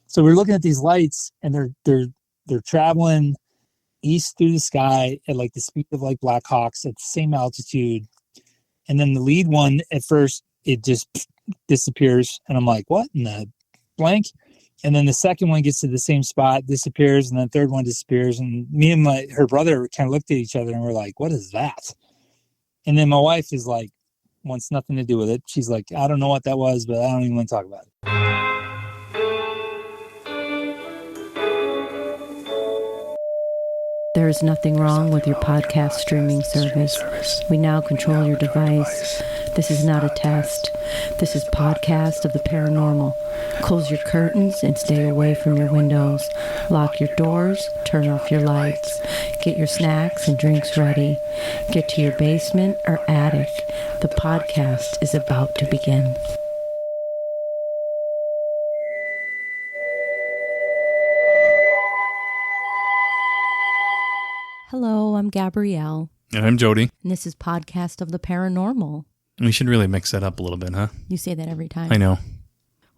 So we're looking at these lights, and they're traveling east through the sky at like the speed of like Black Hawks at the same altitude. And then the lead one, at first, it just disappears. And I'm like, what in the blank? And then the second one gets to the same spot, disappears, and then the third one disappears. And me and her brother kind of looked at each other and we're like, what is that? And then my wife is like, wants nothing to do with it. She's like, I don't know what that was, but I don't even want to talk about it. There is nothing wrong with your podcast streaming service. We now control your device. This is not a test. This is Podcast of the Paranormal. Close your curtains and stay away from your windows. Lock your doors, turn off your lights. Get your snacks and drinks ready. Get to your basement or attic. The podcast is about to begin. Hello, I'm Gabrielle. And I'm Jody. And this is Podcast of the Paranormal. We should really mix that up a little bit, huh? You say that every time. I know.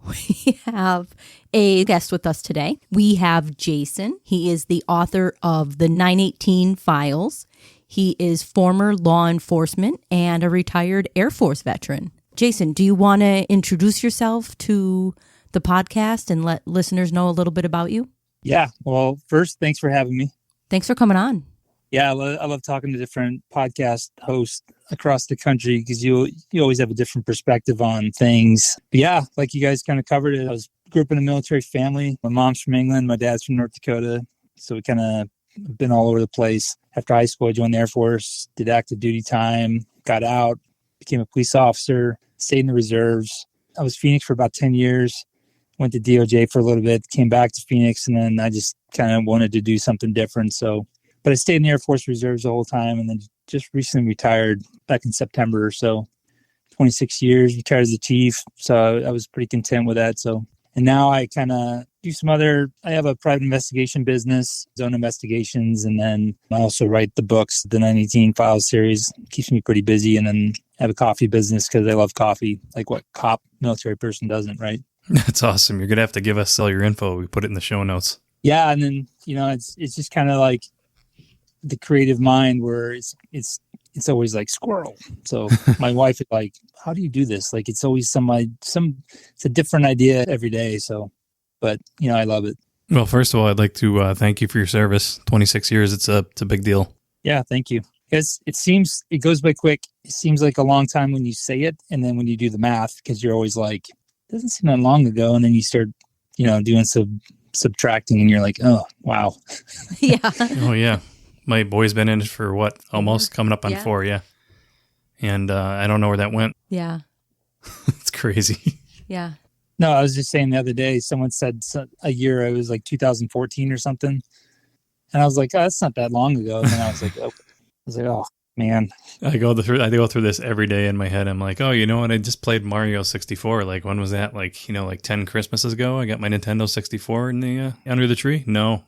We have a guest with us today. We have Jason. He is the author of the 918 Files. He is former law enforcement and a retired Air Force veteran. Jason, do you want to introduce yourself to the podcast and let listeners know a little bit about you? Yeah. Well, first, thanks for having me. Thanks for coming on. Yeah, I love talking to different podcast hosts across the country because you always have a different perspective on things. But yeah, like you guys kind of covered it. Grew up in a military family. My mom's from England. My dad's from North Dakota. So we kind of been all over the place. After high school, I joined the Air Force, did active duty time, got out, became a police officer, stayed in the reserves. I was Phoenix for about 10 years. Went to DOJ for a little bit, came back to Phoenix, and then I just kind of wanted to do something different. But I stayed in the Air Force Reserves the whole time, and then just recently retired back in September or so. 26 years, retired as a chief, so I was pretty content with that. And now I kind of do I have a private investigation business, Zona Investigations, and then I also write the books, the 918 Files series. Keeps me pretty busy, and then I have a coffee business because I love coffee, like what military person doesn't, right? That's awesome. You're going to have to give us all your info. We put it in the show notes. Yeah, and then, it's just kind of like the creative mind where it's always like squirrel. So my wife is like, how do you do this? Like it's always it's a different idea every day. But I love it. Well, first of all, I'd like to thank you for your service. 26 years. It's a big deal. Yeah. Thank you. Because it goes by quick. It seems like a long time when you say it. And then when you do the math, because you're always like, it doesn't seem that long ago. And then you start, doing some subtracting and you're like, oh, wow. Yeah. Oh, yeah. My boy's been in it for almost coming up on 4, yeah. And I don't know where that went. Yeah. It's crazy. Yeah. No, I was just saying the other day, someone said a year, it was like 2014 or something. And I was like, oh, that's not that long ago. And then I was like, oh, man. I go through this every day in my head. I'm like, oh, you know what? I just played Mario 64. Like, when was that? Like, 10 Christmases ago? I got my Nintendo 64 in the under the tree? No.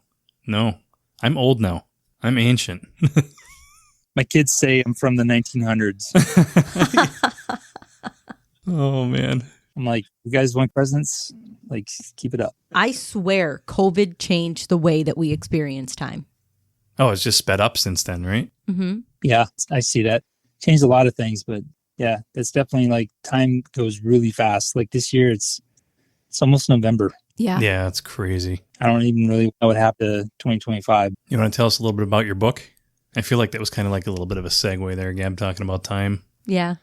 I'm old now. I'm ancient. My kids say I'm from the 1900s. Oh, man. I'm like, you guys want presents? Like, keep it up. I swear COVID changed the way that we experience time. Oh, it's just sped up since then, right? Mm-hmm. Yeah, I see that. Changed a lot of things, but yeah, that's definitely like time goes really fast. Like this year, it's almost November. Yeah. Yeah, it's crazy. I don't even really know what happened to 2025. You want to tell us a little bit about your book? I feel like that was kind of like a little bit of a segue there, Gab, talking about time. Yeah.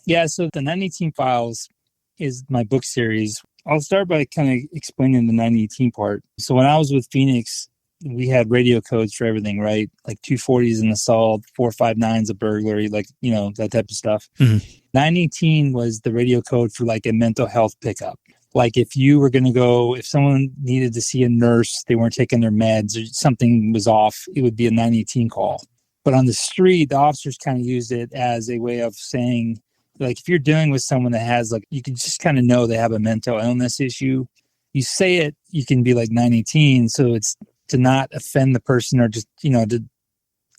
Yeah, so the 918 Files is my book series. I'll start by kind of explaining the 918 part. So when I was with Phoenix, we had radio codes for everything, right? Like 240 is an assault, 459 is a burglary, like, that type of stuff. Mm-hmm. 918 was the radio code for like a mental health pickup. Like if you were going to go, if someone needed to see a nurse, they weren't taking their meds or something was off, it would be a 918 call. But on the street, the officers kind of used it as a way of saying, like, if you're dealing with someone that has, like, you can just kind of know they have a mental illness issue. You say it, you can be like 918. So it's to not offend the person or just, to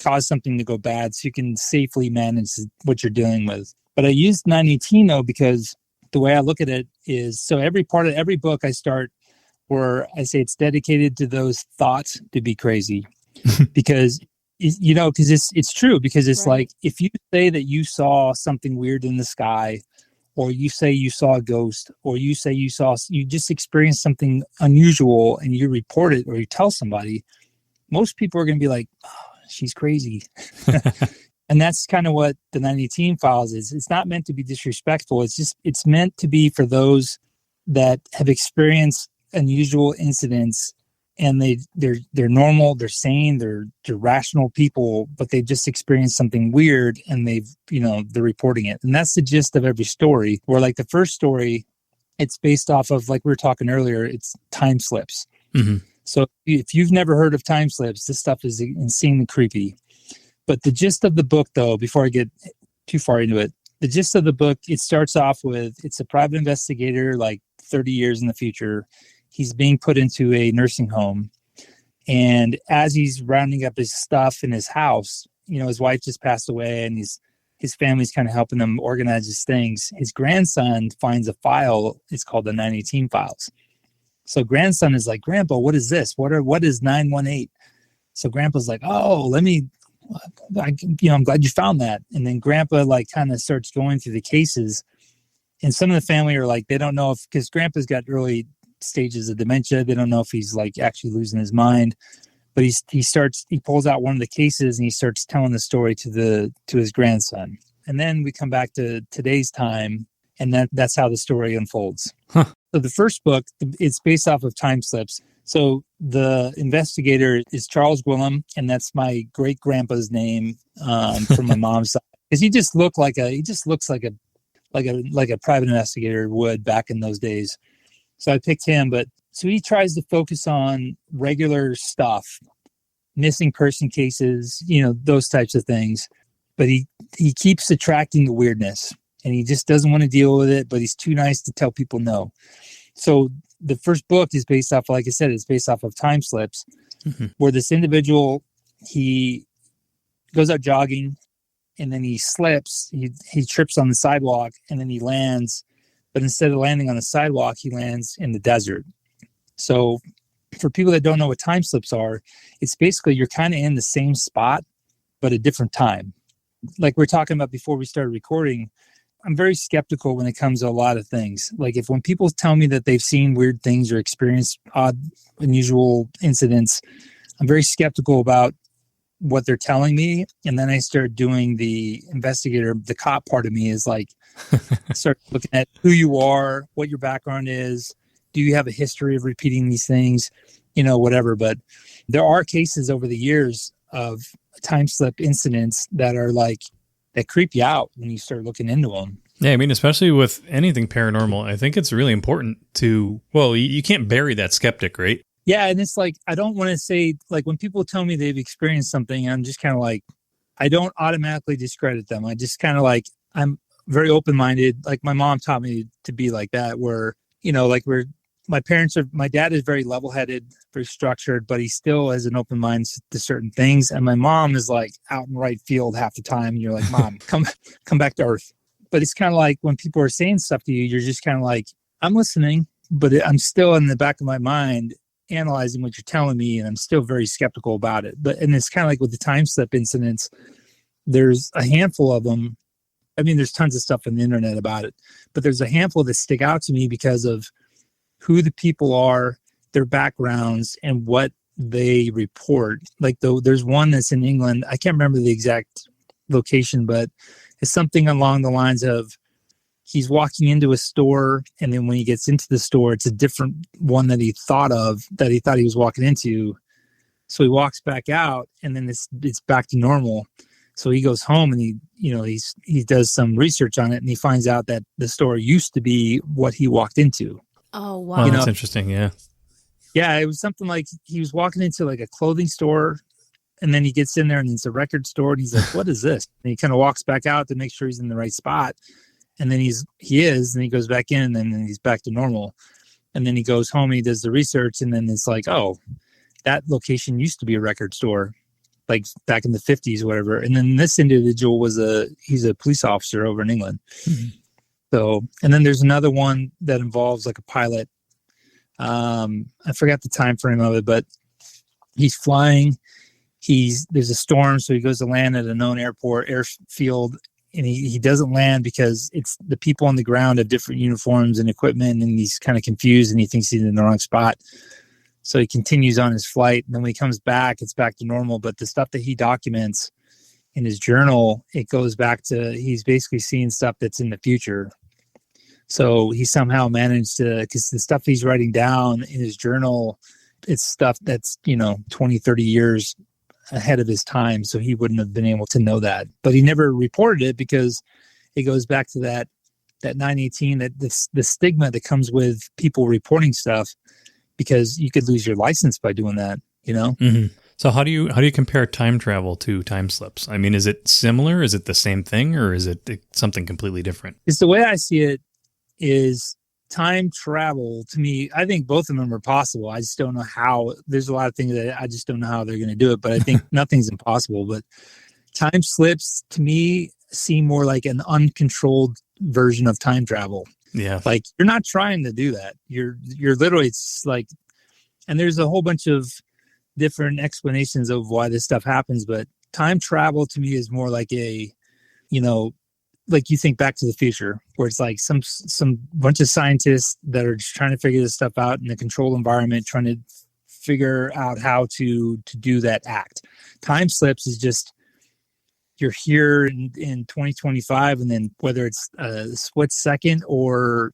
cause something to go bad so you can safely manage what you're dealing with. But I used 918 though, because the way I look at it is, so every book I start where I say it's dedicated to those thoughts to be crazy. Because because it's true, because it's Right. like, if you say that you saw something weird in the sky, or you say you saw a ghost, or you say you just experienced something unusual, and you report it or you tell somebody, most people are going to be like, oh, she's crazy. And that's kind of what the 918 files is. It's not meant to be disrespectful. It's meant to be for those that have experienced unusual incidents, and they're normal, they're sane, they're rational people, but they've just experienced something weird, and they're reporting it. And that's the gist of every story. Where like the first story, it's based off of, like we were talking earlier, it's time slips. Mm-hmm. So if you've never heard of time slips, this stuff is insanely creepy. But the gist of the book, though, before I get too far into it, the gist of the book, it starts off with, it's a private investigator, like 30 years in the future. He's being put into a nursing home. And as he's rounding up his stuff in his house, his wife just passed away, and his family's kind of helping him organize his things. His grandson finds a file. It's called the 918 files. So grandson is like, Grandpa, what is this? What is 918? So Grandpa's like, oh, I'm glad you found that. And then Grandpa like kind of starts going through the cases, and some of the family are like, they don't know because Grandpa's got early stages of dementia. They don't know if he's like actually losing his mind, but he pulls out one of the cases, and he starts telling the story to his grandson. And then we come back to today's time, and that's how the story unfolds. Huh. So the first book, it's based off of time slips. So the investigator is Charles Gwillem, and that's my great grandpa's name from my mom's side. Because he just looks like a private investigator would back in those days. So I picked him, so he tries to focus on regular stuff, missing person cases, those types of things. But he keeps attracting the weirdness, and he just doesn't want to deal with it, but he's too nice to tell people no. So the first book is based off, like I said, it's based off of time slips, mm-hmm. where this individual, he goes out jogging, and then he slips, he trips on the sidewalk, and then he lands. But instead of landing on the sidewalk, he lands in the desert. So for people that don't know what time slips are, it's basically you're kind of in the same spot, but a different time. Like we were talking about before we started recording, I'm very skeptical when it comes to a lot of things. Like when people tell me that they've seen weird things or experienced odd, unusual incidents, I'm very skeptical about what they're telling me. And then I start doing the investigator, the cop part of me is like, start looking at who you are, what your background is. Do you have a history of repeating these things? Whatever. But there are cases over the years of time slip incidents that are like, that creep you out when you start looking into them. Yeah, I mean, especially with anything paranormal, I think it's really important to, you can't bury that skeptic, right? Yeah, and it's like, I don't want to say, like, when people tell me they've experienced something, I'm just kind of like, I don't automatically discredit them. I just kind of like, I'm very open-minded. Like my mom taught me to be like that, where, my dad is very level-headed, very structured, but he still has an open mind to certain things. And my mom is like out in right field half the time. And you're like, Mom, come back to earth. But it's kind of like when people are saying stuff to you, you're just kind of like, I'm listening, but I'm still in the back of my mind analyzing what you're telling me. And I'm still very skeptical about it. And it's kind of like with the time slip incidents, there's a handful of them. I mean, there's tons of stuff on the internet about it, but there's a handful that stick out to me because of who the people are, their backgrounds, and what they report. Like there's one that's in England. I can't remember the exact location, but it's something along the lines of he's walking into a store, and then when he gets into the store, it's a different one that he thought he was walking into. So he walks back out, and then it's back to normal. So he goes home, and he does some research on it, and he finds out that the store used to be what he walked into. Oh, wow. Oh, that's interesting. Yeah. Yeah. It was something like he was walking into like a clothing store, and then he gets in there and it's a record store, and he's like, what is this? And he kind of walks back out to make sure he's in the right spot. And then he is, and he goes back in, and then he's back to normal. And then he goes home, and he does the research, and then it's like, oh, that location used to be a record store, like back in the 50s or whatever. And then this individual he's a police officer over in England. Mm-hmm. So, and then there's another one that involves like a pilot I forgot the time frame of it, but he's flying. There's a storm, so he goes to land at a known airfield, and he doesn't land because it's the people on the ground have different uniforms and equipment, and he's kind of confused and he thinks he's in the wrong spot. So he continues on his flight, and then when he comes back, it's back to normal. But the stuff that he documents in his journal, it goes back to, he's basically seeing stuff that's in the future. So he somehow managed to, because the stuff he's writing down in his journal, it's stuff that's, 20, 30 years ahead of his time. So he wouldn't have been able to know that. But he never reported it because it goes back to that 918, that the stigma that comes with people reporting stuff, because you could lose your license by doing that, Mm-hmm. So how do you compare time travel to time slips? I mean, is it similar? Is it the same thing, or is it something completely different? It's the way I see it is time travel. To me, I think both of them are possible. I just don't know how. There's a lot of things that I just don't know how they're going to do it, but I think nothing's impossible. But time slips to me seem more like an uncontrolled version of time travel. Yeah. Like, you're not trying to do that. You're literally, it's like, and there's a whole bunch of different explanations of why this stuff happens, but time travel to me is more like a, like you think Back to the Future, where it's like some bunch of scientists that are just trying to figure this stuff out in a controlled environment, trying to figure out how to do that act. Time slips is just, you're here in 2025, and then whether it's a split second or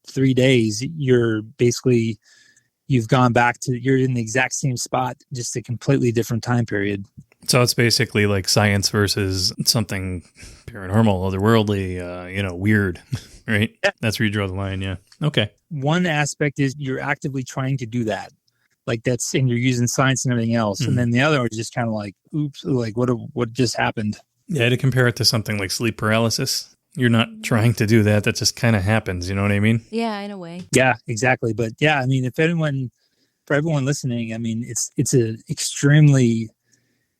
3 days, you're basically, you've gone back to, you're in the exact same spot, just a completely different time period. So it's basically like science versus something paranormal, otherworldly, weird, right? Yeah. That's where you draw the line. Yeah. Okay. One aspect is you're actively trying to do that. Like, that's, and you're using science and everything else. Mm-hmm. And then the other is just kind of like, oops, like what just happened? Yeah. To compare it to something like sleep paralysis, you're not trying to do that. That just kind of happens. You know what I mean? Yeah, in a way. Yeah, exactly. But yeah, I mean, for everyone listening, I mean,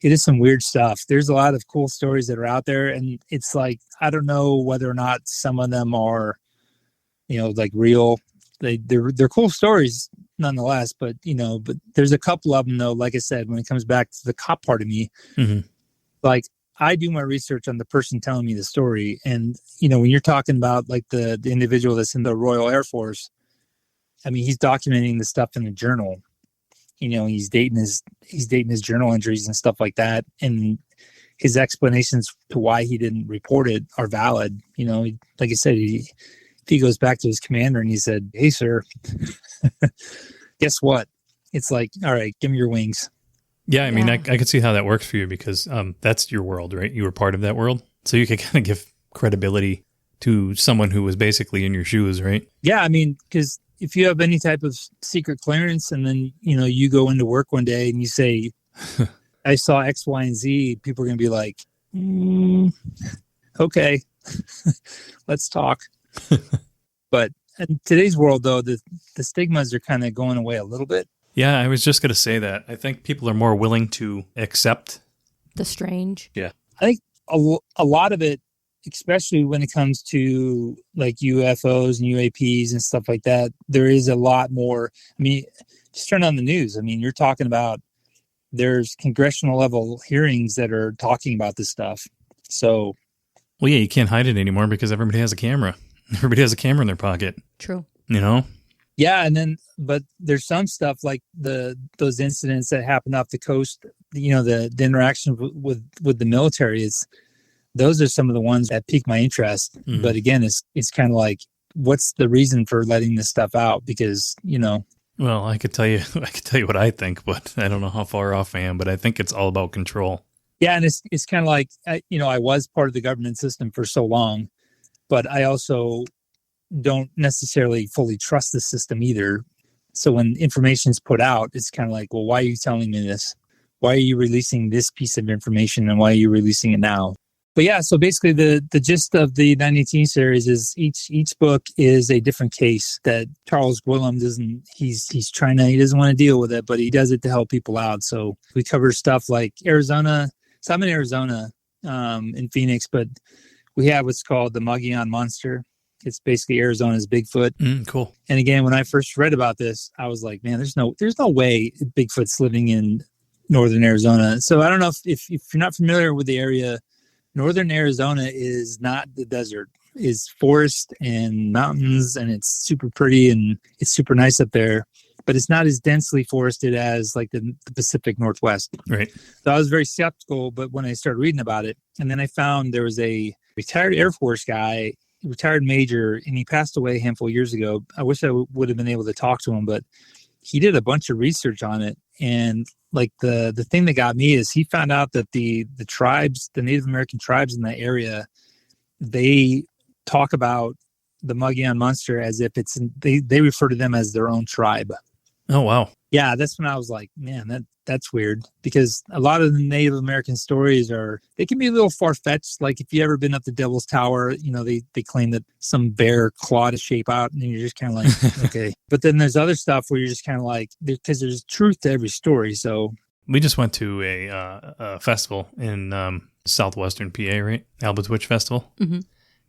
it is some weird stuff. There's a lot of cool stories that are out there, and it's like, I don't know whether or not some of them are, like real. They're cool stories nonetheless, but there's a couple of them though. Like I said, when it comes back to the cop part of me, mm-hmm. like, I do my research on the person telling me the story. And, when you're talking about like the individual that's in the Royal Air Force, I mean, he's documenting the stuff in the journal, he's dating his journal entries and stuff like that. And his explanations to why he didn't report it are valid. Like I said, he goes back to his commander and he said, "Hey, sir, guess what? It's like, all right, give me your wings." Yeah, I mean, I could see how that works for you because that's your world, right? You were part of that world. So you could kind of give credibility to someone who was basically in your shoes, right? Yeah, I mean, because if you have any type of secret clearance and then, you go into work one day and you say, "I saw X, Y, and Z," people are going to be like, okay, let's talk. But in today's world, though, the stigmas are kind of going away a little bit. Yeah, I was just going to say that. I think people are more willing to accept the strange. Yeah. I think a lot of it, especially when it comes to like UFOs and UAPs and stuff like that, there is a lot more. I mean, just turn on the news. I mean, you're talking about, there's congressional level hearings that are talking about this stuff. So, well, yeah, you can't hide it anymore because everybody has a camera. Everybody has a camera in their pocket. True. Yeah, and then, but there's some stuff like those incidents that happened off the coast. The interaction with the military those are some of the ones that pique my interest. Mm-hmm. But again, it's kind of like, what's the reason for letting this stuff out? Because Well, I could tell you what I think, but I don't know how far off I am. But I think it's all about control. Yeah, and it's kind of like, I was part of the government system for so long, but I also don't necessarily fully trust the system either. So when information's put out, it's kind of like, well, why are you telling me this? Why are you releasing this piece of information, and why are you releasing it now? But yeah, so basically the gist of the 918 series is each book is a different case that Charles Gwillem he doesn't want to deal with it, but he does it to help people out. So we cover stuff like Arizona. So I'm in Arizona, in Phoenix, but we have what's called the Mogollon Monster. It's basically Arizona's Bigfoot. Cool. And again, when I first read about this, I was like, man, there's no way Bigfoot's living in northern Arizona. So I don't know if you're not familiar with the area, northern Arizona is not the desert. Is forest and mountains, and it's super pretty and it's super nice up there, but it's not as densely forested as like the Pacific Northwest. Right. So I was very skeptical, but when I started reading about it, and then I found there was a retired Air Force guy, retired major, and he passed away a handful of years ago. I wish I would have been able to talk to him, but he did a bunch of research on it. And like the thing that got me is he found out that the tribes, the Native American tribes in that area, they talk about the Mogollon Monster as if they refer to them as their own tribe. Oh, wow. Yeah, that's when I was like, man, that's weird, because a lot of the Native American stories they can be a little far-fetched. Like if you ever been up the Devil's Tower, they claim that some bear clawed a shape out, and you're just kind of like, okay. But then there's other stuff where you're just kind of like, because there's truth to every story. So we just went to a festival in southwestern PA, right? Albatwitch Festival. Mm-hmm.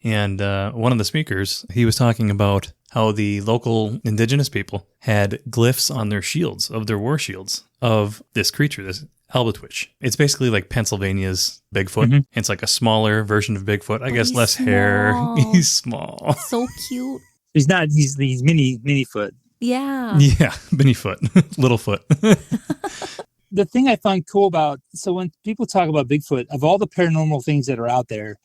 And one of the speakers, he was talking about how the local indigenous people had glyphs on their shields, of their war shields, of this creature, this Albatwitch. It's basically like Pennsylvania's Bigfoot. Mm-hmm. It's like a smaller version of Bigfoot. I guess less small. hair. He's small. So cute. He's mini foot. Yeah. Yeah, mini foot. Little foot. The thing I find cool about, so when people talk about Bigfoot, of all the paranormal things that are out there,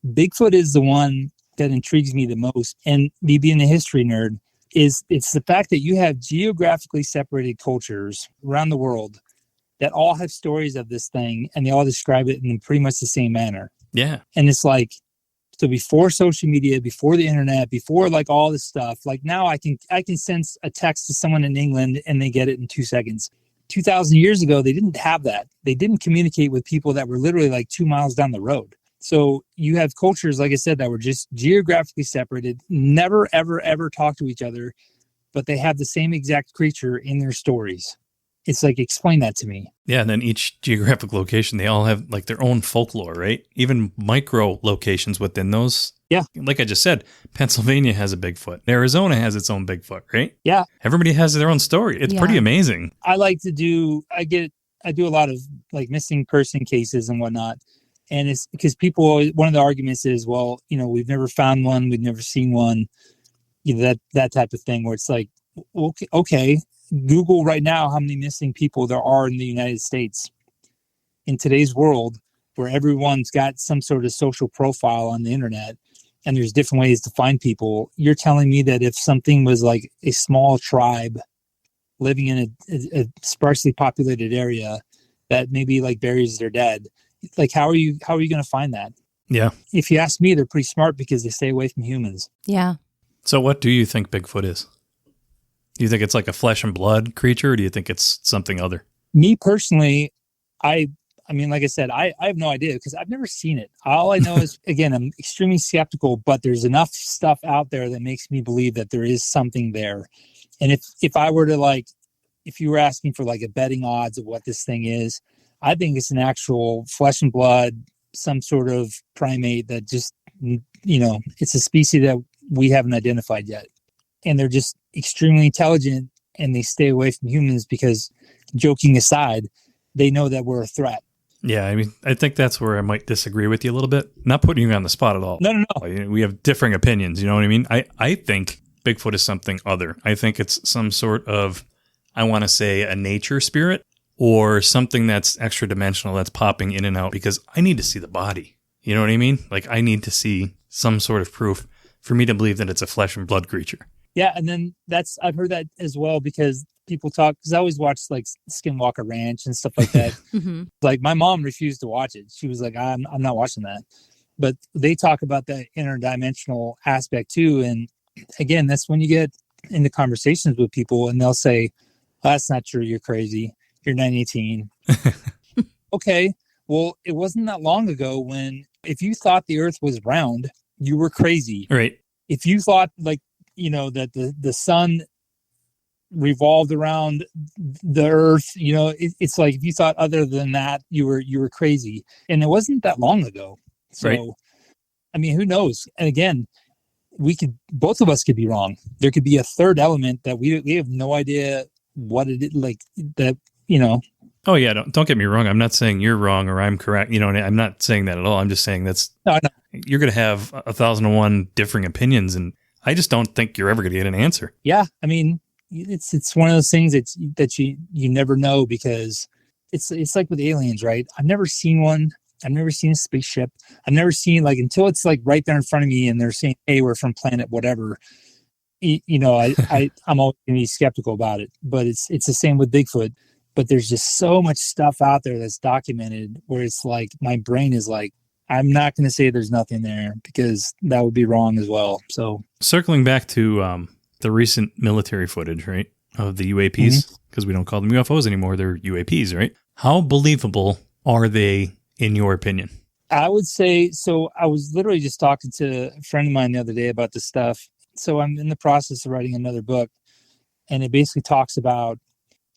Bigfoot is the one that intrigues me the most. And me being a history nerd, it's the fact that you have geographically separated cultures around the world that all have stories of this thing, and they all describe it in pretty much the same manner. Yeah. And it's like, so before social media, before the internet, before like all this stuff, like now I can send a text to someone in England and they get it in 2 seconds. 2,000 years ago, they didn't have that. They didn't communicate with people that were literally like 2 miles down the road. So you have cultures, like I said, that were just geographically separated, never, ever, ever talk to each other, but they have the same exact creature in their stories. It's like, explain that to me. Yeah, and then each geographic location, they all have like their own folklore, right? Even micro locations within those. Yeah. Like I just said, Pennsylvania has a Bigfoot. Arizona has its own Bigfoot, right? Yeah. Everybody has their own story. It's pretty amazing. I do a lot of like missing person cases and whatnot. And it's because one of the arguments is, well, we've never found one. We've never seen one, that type of thing, where it's like, okay, Google right now how many missing people there are in the United States. In today's world, where everyone's got some sort of social profile on the internet, and there's different ways to find people, you're telling me that if something was like a small tribe living in a sparsely populated area that maybe like buries their dead, like how are you going to find that? Yeah. If you ask me, they're pretty smart because they stay away from humans. Yeah. So what do you think Bigfoot is? Do you think it's like a flesh and blood creature, or do you think it's something other? Me personally, I mean, like I said, I have no idea because I've never seen it. All I know is, again, I'm extremely skeptical, but there's enough stuff out there that makes me believe that there is something there. And if I were to if you were asking for like a betting odds of what this thing is, I think it's an actual flesh and blood, some sort of primate that just, it's a species that we haven't identified yet. And they're just extremely intelligent, and they stay away from humans because, joking aside, they know that we're a threat. Yeah, I mean, I think that's where I might disagree with you a little bit. Not putting you on the spot at all. No. We have differing opinions, you know what I mean? I think Bigfoot is something other. I think it's some sort of, I want to say, a nature spirit, or something that's extra dimensional that's popping in and out, because I need to see the body. You know what I mean? Like, I need to see some sort of proof for me to believe that it's a flesh and blood creature. Yeah, and then I've heard that as well, because people talk, because I always watch like Skinwalker Ranch and stuff like that. Mm-hmm. Like my mom refused to watch it. She was like, I'm not watching that. But they talk about that interdimensional aspect too. And again, that's when you get into conversations with people and they'll say, oh, that's not true. You're crazy. You're 918. Okay. Well, it wasn't that long ago when if you thought the earth was round, you were crazy. Right. If you thought that the sun revolved around the earth, it's like, if you thought other than that, you were crazy. And it wasn't that long ago. So, right. I mean, who knows? And again, both of us could be wrong. There could be a third element that we have no idea what it is, like that, Oh yeah, don't get me wrong. I'm not saying you're wrong or I'm correct. I'm not saying that at all. I'm just saying no. You're going to have 1,001 differing opinions, and I just don't think you're ever going to get an answer. Yeah, I mean, it's one of those things that you never know, because it's like with aliens, right? I've never seen one. I've never seen a spaceship. I've never seen, like, until it's like right there in front of me and they're saying, hey, we're from planet whatever. I'm always going to be skeptical about it. But it's the same with Bigfoot. But there's just so much stuff out there that's documented where it's like my brain is like, I'm not going to say there's nothing there, because that would be wrong as well. So circling back to the recent military footage, right, of the UAPs, because we don't call them UFOs anymore. They're UAPs, right? How believable are they, in your opinion? I would say, so I was literally just talking to a friend of mine the other day about this stuff. So I'm in the process of writing another book, and it basically talks about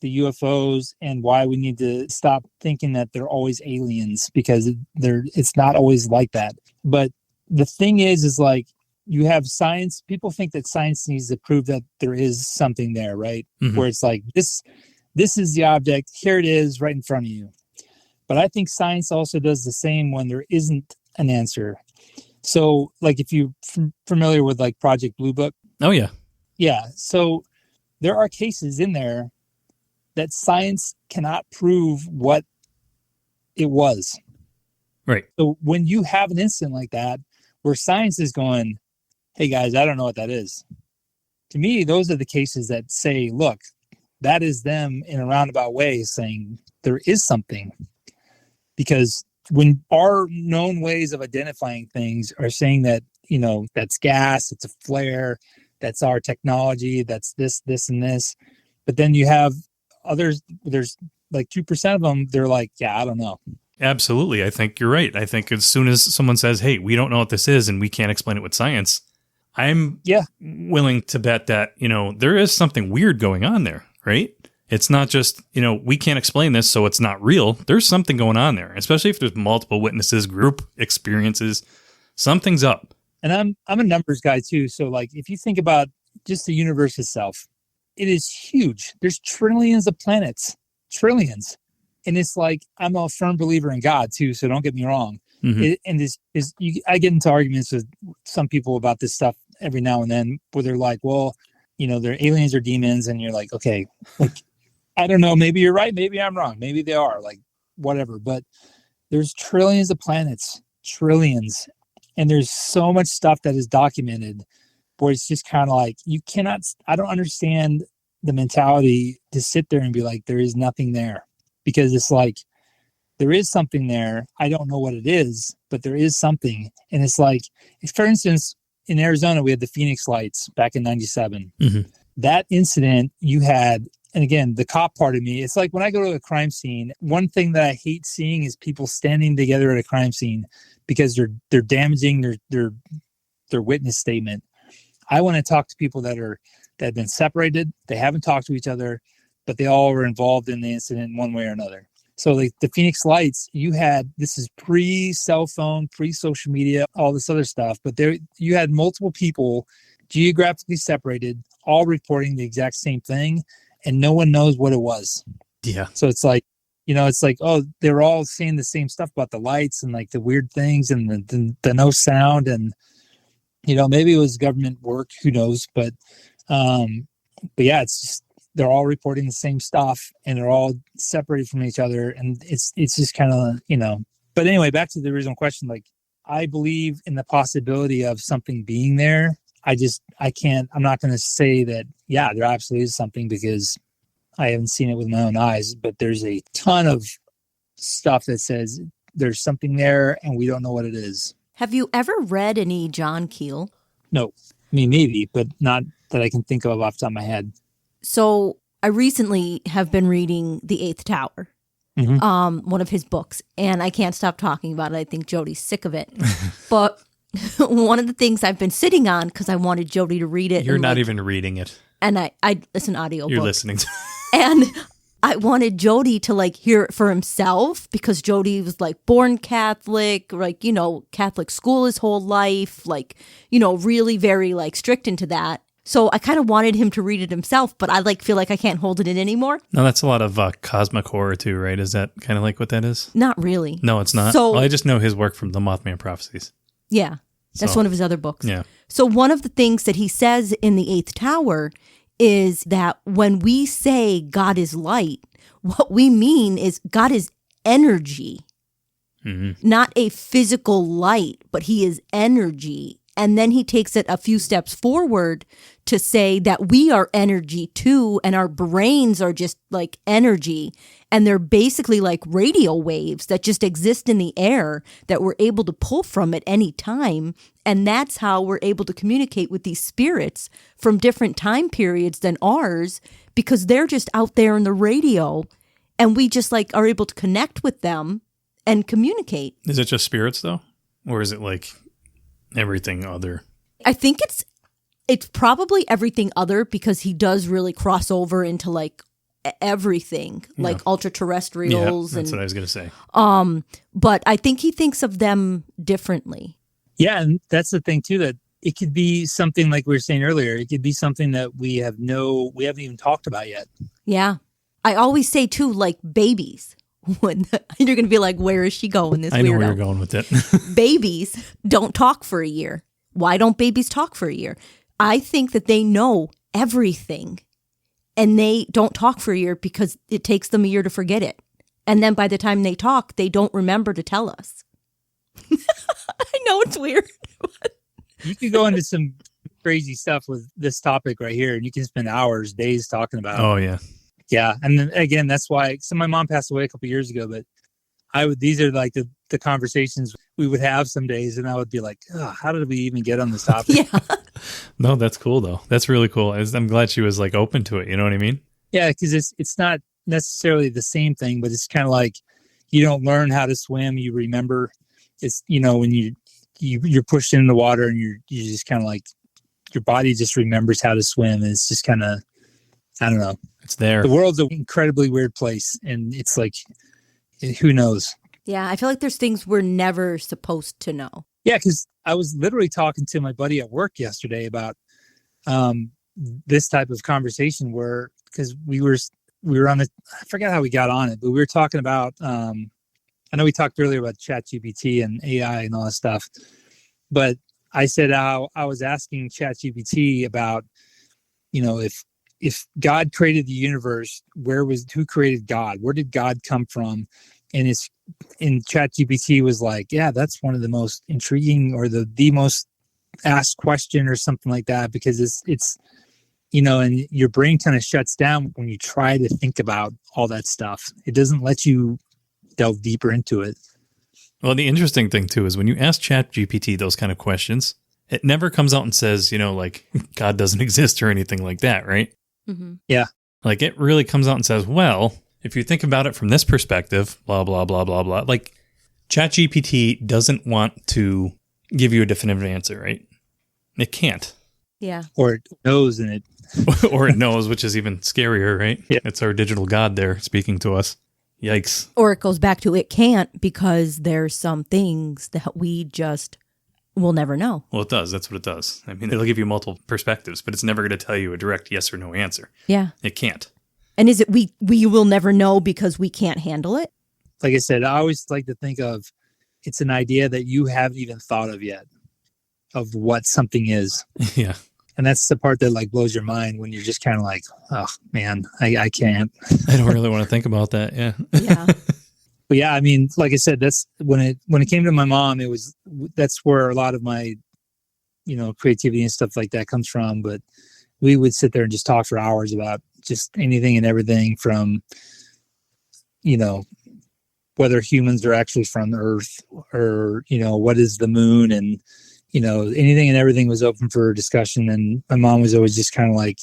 the UFOs and why we need to stop thinking that they're always aliens, because it's not always like that. But the thing is like, you have science. People think that science needs to prove that there is something there, right? Mm-hmm. Where it's like, this is the object. Here it is right in front of you. But I think science also does the same when there isn't an answer. So like, if you're familiar with like Project Blue Book. Oh yeah. Yeah. So there are cases in there that science cannot prove what it was. Right. So when you have an incident like that, where science is going, hey guys, I don't know what that is. To me, those are the cases that say, look, that is them in a roundabout way saying there is something. Because when our known ways of identifying things are saying that, that's gas, it's a flare, that's our technology, that's this, and this. But then you have others, there's like 2% of them, they're like, yeah, I don't know. Absolutely. I think you're right. I think as soon as someone says, hey, we don't know what this is and we can't explain it with science, I'm willing to bet that, there is something weird going on there, right? It's not just, we can't explain this, so it's not real. There's something going on there, especially if there's multiple witnesses, group experiences, something's up. And I'm a numbers guy too. So like, if you think about just the universe itself, it is huge. There's trillions of planets, trillions. And it's like, I'm a firm believer in God too. So don't get me wrong. Mm-hmm. I get into arguments with some people about this stuff every now and then, where they're like, well, they're aliens or demons. And you're like, okay, like, I don't know. Maybe you're right. Maybe I'm wrong. Maybe they are, like, whatever. But there's trillions of planets, trillions. And there's so much stuff that is documented where it's just kind of like, I don't understand the mentality to sit there and be like, there is nothing there, because it's like, there is something there. I don't know what it is, but there is something. And it's like, for instance, in Arizona, we had the Phoenix lights back in 97. Mm-hmm. That incident you had, and again, the cop part of me, it's like when I go to a crime scene, one thing that I hate seeing is people standing together at a crime scene because they're damaging their witness statement. I want to talk to people that have been separated. They haven't talked to each other, but they all were involved in the incident in one way or another. So like the Phoenix lights, this is pre-cell phone, pre-social media, all this other stuff. But you had multiple people geographically separated, all reporting the exact same thing, and no one knows what it was. Yeah. So it's like, oh, they're all saying the same stuff about the lights and like the weird things and the no sound, and maybe it was government work, who knows? But yeah, it's just, they're all reporting the same stuff and they're all separated from each other. And it's just kind of, but anyway, back to the original question. Like, I believe in the possibility of something being there. I'm not going to say that, yeah, there absolutely is something, because I haven't seen it with my own eyes, but there's a ton of stuff that says there's something there and we don't know what it is. Have you ever read any John Keel? No. I mean, maybe, but not that I can think of off the top of my head. So I recently have been reading The Eighth Tower, one of his books, and I can't stop talking about it. I think Jody's sick of it. But one of the things I've been sitting on, because I wanted Jody to read it. You're not even reading it. And I listen to audio. You're listening to And I wanted Jody to like hear it for himself because Jody was like born Catholic, like, you know, Catholic school his whole life, like, you know, really very like strict into that. So I kind of wanted him to read it himself, but I like feel like I can't hold it in anymore. No, that's a lot of cosmic horror too, right? Is that kind of like what that is? Not really. No, it's not. So, well, I just know his work from the Mothman Prophecies. Yeah, that's one of his other books. Yeah. So one of the things that he says in the Eighth Tower is that when we say God is light, what we mean is God is energy, not a physical light, but he is energy. And then he takes it a few steps forward to say that we are energy too, and our brains are just like energy. And they're basically like radio waves that just exist in the air that we're able to pull from at any time. And that's how we're able to communicate with these spirits from different time periods than ours, because they're just out there in the radio and we just like are able to connect with them and communicate. Is it just spirits though? Or is it like everything other? I think it's probably everything other, because he does really cross over into like everything, like ultra terrestrials. Yeah, that's what I was going to say. But I think he thinks of them differently. Yeah, and that's the thing too, that it could be something like we were saying earlier. It could be something that we haven't even talked about yet. Yeah. I always say too, like babies. When you're going to be like, where is she going? This I know weirdo. where you're going with it. Babies don't talk for a year. Why don't babies talk for a year? I think that they know everything and they don't talk for a year because it takes them a year to forget it. And then by the time they talk, they don't remember to tell us. I know it's weird. You could go into some crazy stuff with this topic right here, and you can spend hours, days talking about it. Oh, yeah. Yeah. And then again, that's why my mom passed away a couple years ago, but these are like the conversations we would have some days, and I would be like, oh, how did we even get on this topic? Yeah. No, that's cool though. That's really cool. I'm glad she was like open to it. You know what I mean? Yeah. Because it's not necessarily the same thing, but it's kind of like, you don't learn how to swim. You remember it's, you know, when you're pushed in the water and you just kind of like, your body just remembers how to swim. And it's just kind of, I don't know. It's there. The world's an incredibly weird place. And it's like, who knows? Yeah. I feel like there's things we're never supposed to know. Yeah. Because I was literally talking to my buddy at work yesterday about this type of conversation where, because we were on it. I forgot how we got on it, but we were talking about, I know we talked earlier about ChatGPT and AI and all that stuff, but I said how I was asking ChatGPT about, you know, if God created the universe, who created God? Where did God come from? And ChatGPT was like, yeah, that's one of the most intriguing, or the most asked question or something like that, because it's, you know, and your brain kind of shuts down when you try to think about all that stuff. It doesn't let you delve deeper into it. Well, the interesting thing too is when you ask ChatGPT those kind of questions, it never comes out and says, you know, like God doesn't exist or anything like that, right? Mm-hmm. Yeah. Like it really comes out and says, well, if you think about it from this perspective, blah, blah, blah, blah, blah. Like ChatGPT doesn't want to give you a definitive answer, right? It can't. Yeah. Or it knows, and it or it knows, which is even scarier, right? Yeah. It's our digital God there speaking to us. Yikes. Or it goes back to it can't, because there's some things that we just will never know. Well, it does. That's what it does. I mean, it'll give you multiple perspectives, but it's never going to tell you a direct yes or no answer. Yeah. It can't. And is it we will never know because we can't handle it? Like I said, I always like to think of it's an idea that you haven't even thought of yet, of what something is. Yeah. And that's the part that like blows your mind, when you're just kind of like, oh man, I can't. I don't really want to think about that. Yeah. Yeah. But yeah, I mean, like I said, that's when it came to my mom, that's where a lot of my, you know, creativity and stuff like that comes from. But we would sit there and just talk for hours about just anything and everything, from, you know, whether humans are actually from Earth, or, you know, what is the moon, and, you know, anything and everything was open for discussion. And my mom was always just kind of like,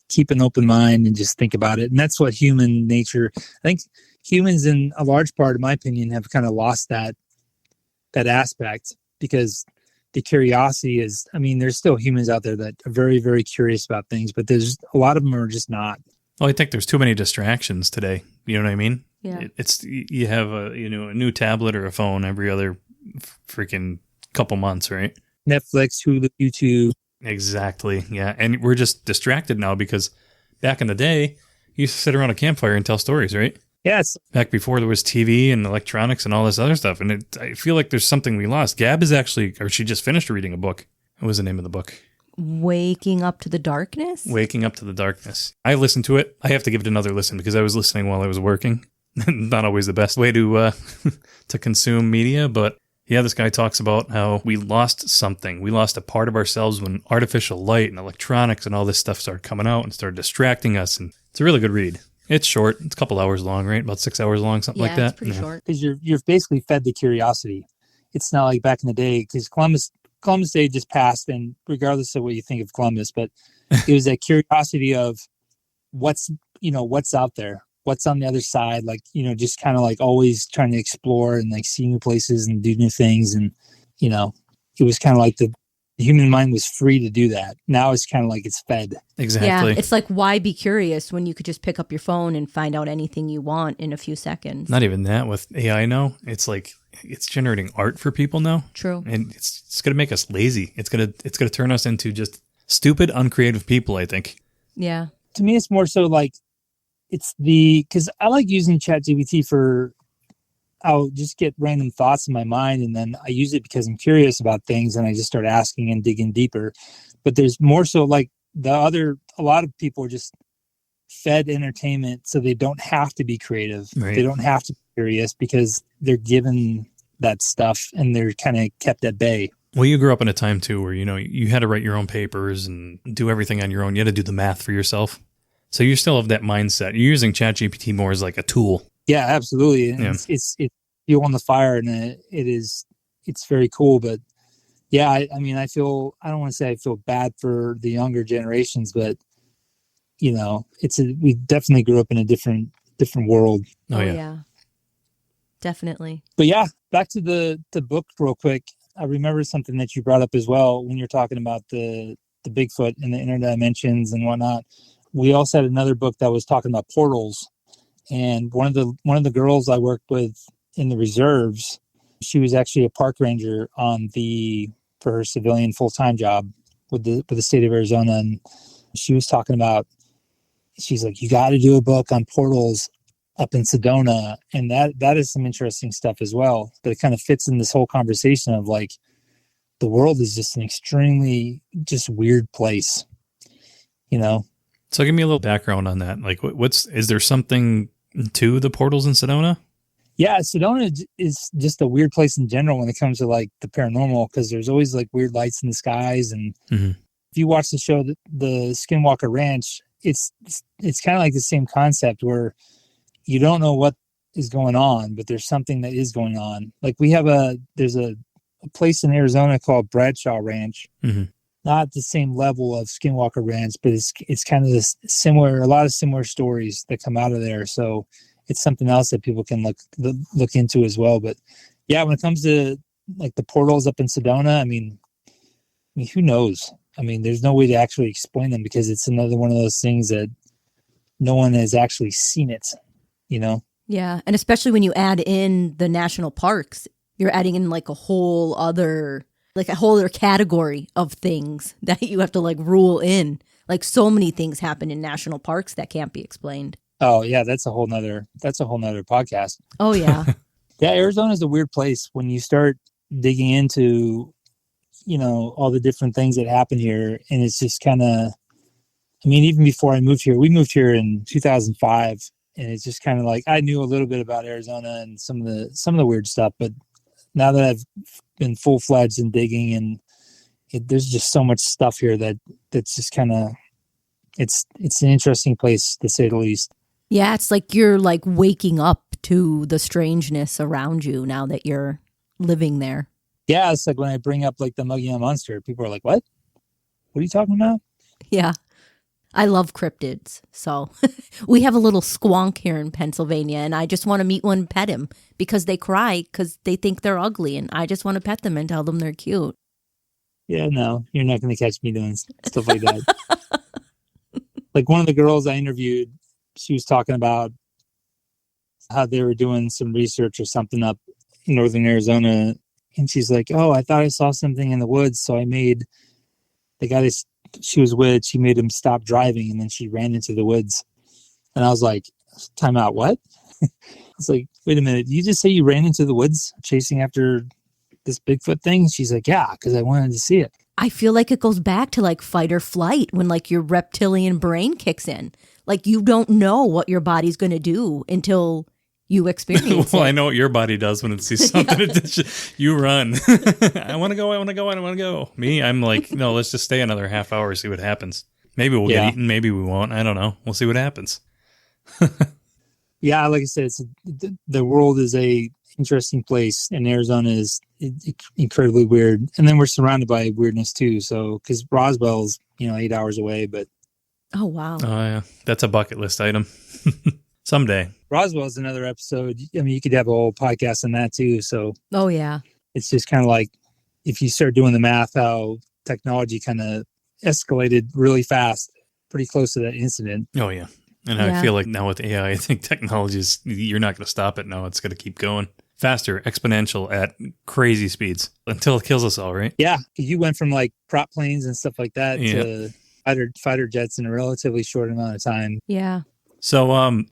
keep an open mind and just think about it. And that's what human nature, I think humans, in a large part, in my opinion, have kind of lost that aspect, because the curiosity is, I mean, there's still humans out there that are very, very curious about things, but there's a lot of them are just not. Well, I think there's too many distractions today. You know what I mean? Yeah. You have a new tablet or a phone every other freaking couple months, right? Netflix, Hulu, YouTube. Exactly. Yeah. And we're just distracted now because back in the day, you used to sit around a campfire and tell stories, right? Yes. Back before there was TV and electronics and all this other stuff. And I feel like there's something we lost. Gab is actually, or she just finished reading a book. What was the name of the book? Waking Up to the Darkness? Waking Up to the Darkness. I listened to it. I have to give it another listen because I was listening while I was working. Not always the best way to to consume media, but yeah, this guy talks about how we lost something. We lost a part of ourselves when artificial light and electronics and all this stuff started coming out and started distracting us. And it's a really good read. It's short. It's a couple hours long, right? About 6 hours long, something like that. It's pretty short. Because you're basically fed the curiosity. It's not like back in the day, because Columbus Day just passed, and regardless of what you think of Columbus, but it was that curiosity of what's out there, what's on the other side, like, just kind of like always trying to explore and like see new places and do new things. And, it was kind of like the human mind was free to do that. Now it's kind of like it's fed. Exactly. Yeah, it's like, why be curious when you could just pick up your phone and find out anything you want in a few seconds? Not even that with AI now. It's like it's generating art for people now. True. And it's going to make us lazy. It's going to turn us into just stupid, uncreative people, I think. Yeah. To me, it's more so like because I like using ChatGPT I'll just get random thoughts in my mind, and then I use it because I'm curious about things, and I just start asking and digging deeper. But there's more so like a lot of people are just fed entertainment, so they don't have to be creative. Right. They don't have to be curious because they're given that stuff and they're kind of kept at bay. Well, you grew up in a time too where, you had to write your own papers and do everything on your own. You had to do the math for yourself. So you still have that mindset. You're using ChatGPT more as like a tool. Yeah, absolutely. And Yeah. It's fuel on the fire, and it's very cool. But yeah, I don't want to say I feel bad for the younger generations, but we definitely grew up in a different world. Oh yeah. Definitely. But yeah, back to the book real quick. I remember something that you brought up as well when you're talking about the Bigfoot and the interdimensions and whatnot. We also had another book that was talking about portals. And one of the girls I worked with in the reserves, she was actually a park ranger for her civilian full-time job with the state of Arizona. And she was talking about, she's like, you got to do a book on portals up in Sedona. And that is some interesting stuff as well. But it kind of fits in this whole conversation of like, the world is just an extremely just weird place, So give me a little background on that. Like, is there something to the portals in Sedona? Yeah, Sedona is just a weird place in general when it comes to like the paranormal, because there's always like weird lights in the skies. And if you watch the show, the Skinwalker Ranch, it's kind of like the same concept where you don't know what is going on, but there's something that is going on. Like there's a place in Arizona called Bradshaw Ranch. Mm-hmm. Not the same level of Skinwalker Ranch, but it's kind of a lot of similar stories that come out of there. So it's something else that people can look into as well. But yeah, when it comes to like the portals up in Sedona, I mean, who knows? I mean, there's no way to actually explain them because it's another one of those things that no one has actually seen it, Yeah. And especially when you add in the national parks, you're adding in like a whole other category of things that you have to like rule in. Like so many things happen in national parks that can't be explained. Oh yeah, that's a whole nother podcast. Oh yeah. Yeah, Arizona is a weird place when you start digging into, all the different things that happen here. And it's just kind of, even before I moved here, we moved here in 2005, and it's just kind of like, I knew a little bit about Arizona and some of the weird stuff, but now that I've been full-fledged in digging, and there's just so much stuff here that's just kind of, it's an interesting place to say the least. Yeah, it's like you're like waking up to the strangeness around you now that you're living there. Yeah, it's like when I bring up like the Mogollon Monster, people are like, what? What are you talking about? Yeah. I love cryptids. So we have a little squonk here in Pennsylvania, and I just want to meet one and pet him because they cry because they think they're ugly, and I just want to pet them and tell them they're cute. Yeah, no, you're not going to catch me doing stuff like that. Like one of the girls I interviewed, she was talking about how they were doing some research or something up in northern Arizona. And she's like, oh, I thought I saw something in the woods. So I made the guy that she was with, she made him stop driving, and then she ran into the woods. And I was like, time out, what? I was like, wait a minute, you just say you ran into the woods chasing after this Bigfoot thing? She's like, yeah, because I wanted to see it. I feel like it goes back to like fight or flight when like your reptilian brain kicks in. Like you don't know what your body's going to do until you experience well, it. I know what your body does when it sees something. You run. I want to go. Me, I'm like, no, let's just stay another half hour, see what happens. Maybe we'll get eaten. Maybe we won't. I don't know. We'll see what happens. Yeah, like I said, the world is a interesting place, and Arizona is incredibly weird. And then we're surrounded by weirdness too. So, because Roswell's 8 hours away, but oh wow, oh yeah, that's a bucket list item. Someday. Roswell's another episode. I mean, you could have a whole podcast on that too. So, oh yeah, it's just kind of like if you start doing the math, how technology kind of escalated really fast, pretty close to that incident. Oh yeah. And I feel like now with AI, I think technology is, you're not going to stop it now. It's going to keep going faster, exponential at crazy speeds until it kills us all, right? Yeah. You went from like prop planes and stuff like that to fighter jets in a relatively short amount of time. Yeah. So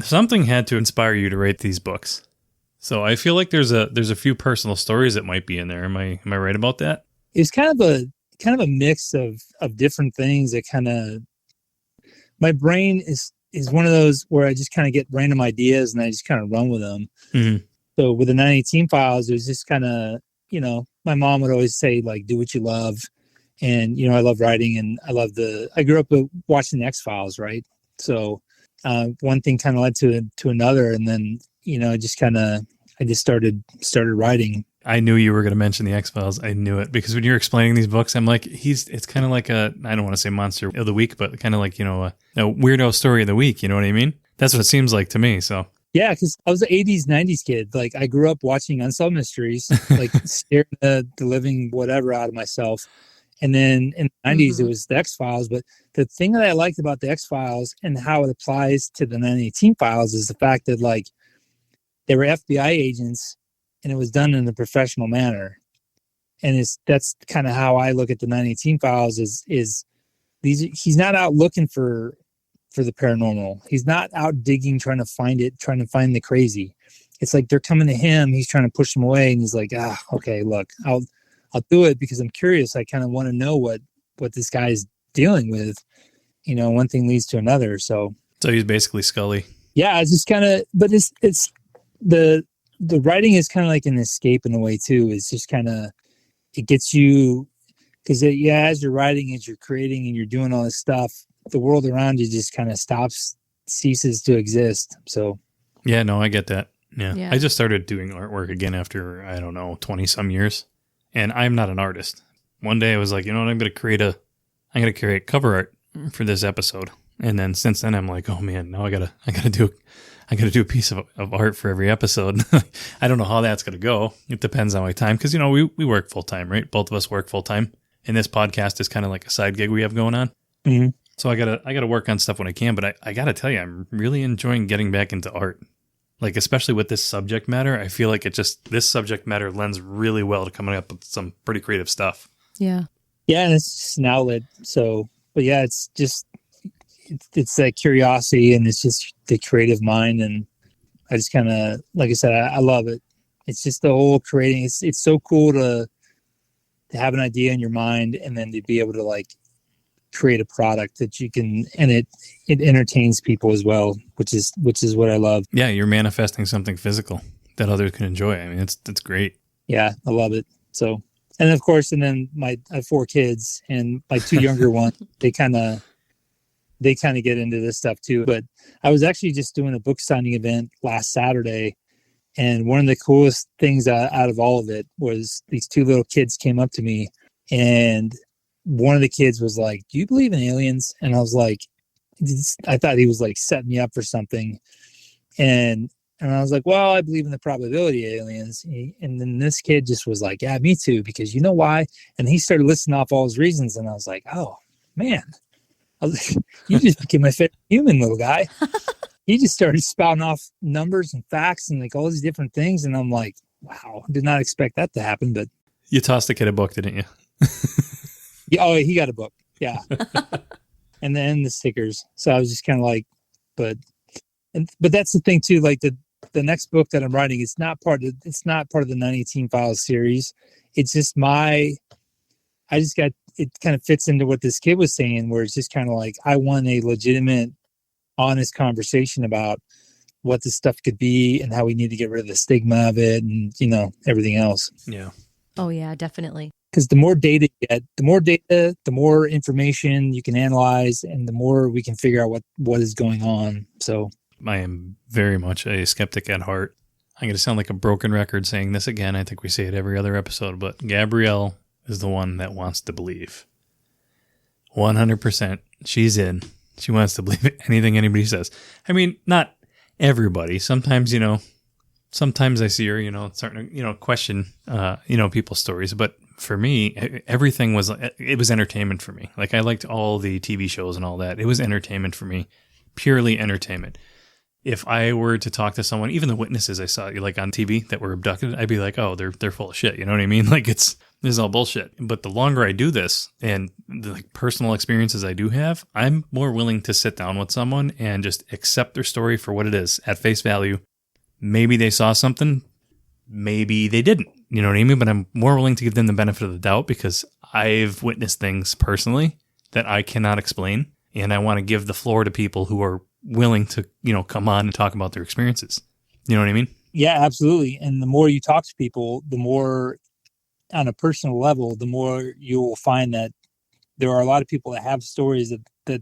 something had to inspire you to write these books. So I feel like there's a few personal stories that might be in there. Am I right about that? It's kind of a mix of different things that kind of, my brain is one of those where I just kind of get random ideas and I just kind of run with them. Mm-hmm. So with the 918 files, it was just kind of, my mom would always say like, do what you love. And, I love writing, and I grew up watching the X-Files, right? So one thing kind of led to another. And then, I just started writing. I knew you were going to mention the X-Files. I knew it, because when you're explaining these books, I'm like, it's kind of like I don't want to say monster of the week, but kind of like, a weirdo story of the week. You know what I mean? That's what it seems like to me. So yeah, because I was an 80s, 90s kid. Like I grew up watching Unsolved Mysteries, like scaring the living whatever out of myself. And then in the 90s, it was the X-Files. But the thing that I liked about the X-Files and how it applies to the 918 files is the fact that like they were FBI agents, and it was done in a professional manner. And that's kind of how I look at the 918 files is he's not out looking for the paranormal. He's not out digging, trying to find the crazy. It's like they're coming to him. He's trying to push them away. And he's like, okay, look, I'll do it because I'm curious. I kind of want to know what this guy is dealing with. One thing leads to another. So he's basically Scully. Yeah. It's just kind of, but it's the writing is kind of like an escape in a way too. It's just kind of, it gets you, because as you're writing, as you're creating and you're doing all this stuff, the world around you just kind of ceases to exist. So yeah, no, I get that. Yeah. I just started doing artwork again after, I don't know, 20 some years, and I'm not an artist. One day I was like, I'm going to create cover art for this episode. And then since then I'm like, oh man, now I gotta do a piece of art for every episode. I don't know how that's going to go. It depends on my time. Because, we work full time, right? Both of us work full time. And this podcast is kind of like a side gig we have going on. Mm-hmm. So I gotta work on stuff when I can. But I got to tell you, I'm really enjoying getting back into art. Like, especially with this subject matter, I feel like this subject matter lends really well to coming up with some pretty creative stuff. Yeah. Yeah, and it's just an outlet. So, but yeah, it's just, it's that curiosity, and it's just the creative mind. And I just kind of, like I said, I love it. It's just the whole creating. It's so cool to have an idea in your mind and then to be able to like create a product that you can, and it entertains people as well, which is what I love. Yeah, you're manifesting something physical that others can enjoy. I mean, it's great. Yeah, I love it. So, and of course, and then I have 4 kids, and my 2 younger ones, they kind of get into this stuff too. But I was actually just doing a book signing event last Saturday, and one of the coolest things out of all of it was these 2 little kids came up to me, and one of the kids was like, "Do you believe in aliens?" And I was like, I thought he was like setting me up for something. And I was like, well, I believe in the probability of aliens. And then this kid just was like, yeah, me too, because you know why? And he started listing off all his reasons. And I was like, oh, man. I I was like, you just became my favorite human, little guy. He just started spouting off numbers and facts and like all these different things. And I'm like, wow, did not expect that to happen. But You tossed the kid a book, didn't you? yeah, oh, he got a book. Yeah. And then the stickers. So I was just kind of like, but that's the thing too. Like the next book that I'm writing, it's not part of the 918 Files series. It's just it kind of fits into what this kid was saying, where it's just kind of like, I want a legitimate, honest conversation about what this stuff could be and how we need to get rid of the stigma of it and, everything else. Yeah. Oh, yeah, definitely. Because the more data you get, the more information you can analyze and the more we can figure out what is going on. So I am very much a skeptic at heart. I'm going to sound like a broken record saying this again. I think we say it every other episode, but Gabrielle is the one that wants to believe. 100%. She's in. She wants to believe anything anybody says. I mean, not everybody. Sometimes, sometimes I see her, starting to, question, people's stories. But for me, everything was entertainment for me. Like I liked all the TV shows and all that. It was entertainment for me, purely entertainment. If I were to talk to someone, even the witnesses I saw like on TV that were abducted, I'd be like, oh, they're full of shit. You know what I mean? Like this is all bullshit. But the longer I do this and the personal experiences I do have, I'm more willing to sit down with someone and just accept their story for what it is at face value. Maybe they saw something, maybe they didn't. You know what I mean? But I'm more willing to give them the benefit of the doubt because I've witnessed things personally that I cannot explain. And I want to give the floor to people who are willing to, come on and talk about their experiences. You know what I mean? yeah, absolutely. And the more you talk to people, the more on a personal level, the more you will find that there are a lot of people that have stories that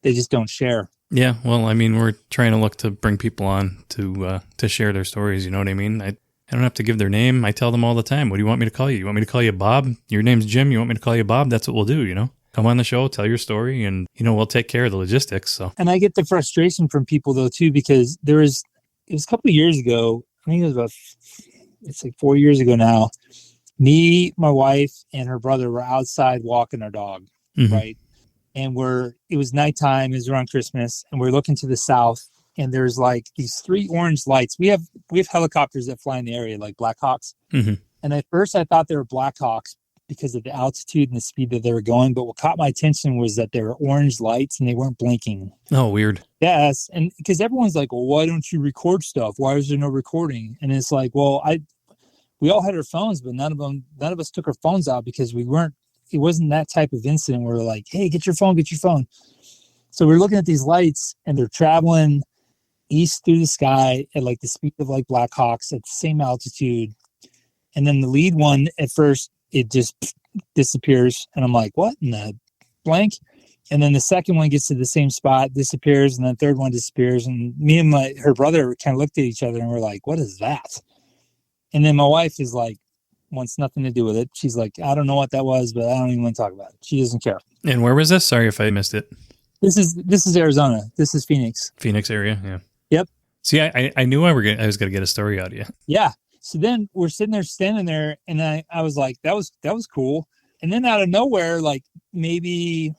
they just don't share. Yeah, well, I mean, we're trying to look to bring people on to share their stories. You know what I mean? I don't have to give their name. I tell them all the time, what do you want me to call you? You want me to call you Bob? Your name's Jim. You want me to call you Bob? That's what we'll do, Come on the show, tell your story, and, we'll take care of the logistics. So. And I get the frustration from people, though, too, because it was a couple of years ago. I think it was it's like 4 years ago now. Me, my wife, and her brother were outside walking our dog, right? And it was nighttime, it was around Christmas, and we're looking to the south, and there's like these 3 orange lights. We have helicopters that fly in the area, like Black Hawks. And at first I thought they were Black Hawks because of the altitude and the speed that they were going. But what caught my attention was that they were orange lights and they weren't blinking. Oh, weird. Yes. And because everyone's like, well, why don't you record stuff? Why is there no recording? And it's like, well, we all had our phones, but none of us took our phones out because it wasn't that type of incident where we're like, hey, get your phone. So we're looking at these lights and they're traveling east through the sky at like the speed of like Black Hawks at the same altitude. And then the lead one at first, it just disappears. And I'm like, what in the blank? And then the second one gets to the same spot, disappears. And then the third one disappears. And me and her brother kind of looked at each other and we're like, what is that? And then my wife is like, wants nothing to do with it. She's like, I don't know what that was, but I don't even want to talk about it. She doesn't care. And where was this? Sorry if I missed it. This is Arizona. This is Phoenix. Phoenix area, yeah. Yep. See, I knew I was going to get a story out of you. Yeah. So then we're standing there, and I was like, that was cool. And then out of nowhere, like maybe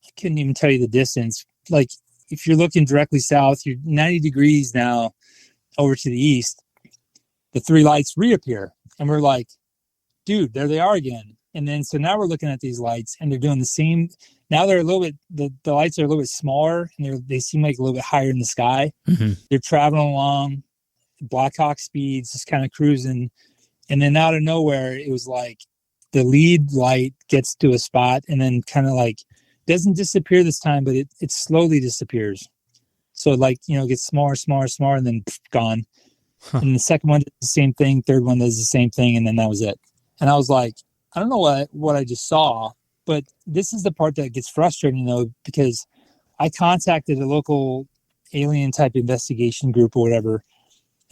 I couldn't even tell you the distance. Like if you're looking directly south, you're 90 degrees now over to the east. The 3 lights reappear, and we're like, dude, there they are again. And then so now we're looking at these lights, and they're doing the same. Now they're a little bit, the lights are a little bit smaller, and they seem like a little bit higher in the sky. They're traveling along Black Hawk speeds, just kind of cruising. And then out of nowhere, it was like the lead light gets to a spot and then kind of like doesn't disappear this time, but it slowly disappears. So like, it gets smaller, and then gone. And the second one does the same thing. Third one does the same thing. And then that was it. And I was like, I don't know what I just saw, but this is the part that gets frustrating though, because I contacted a local alien type investigation group or whatever.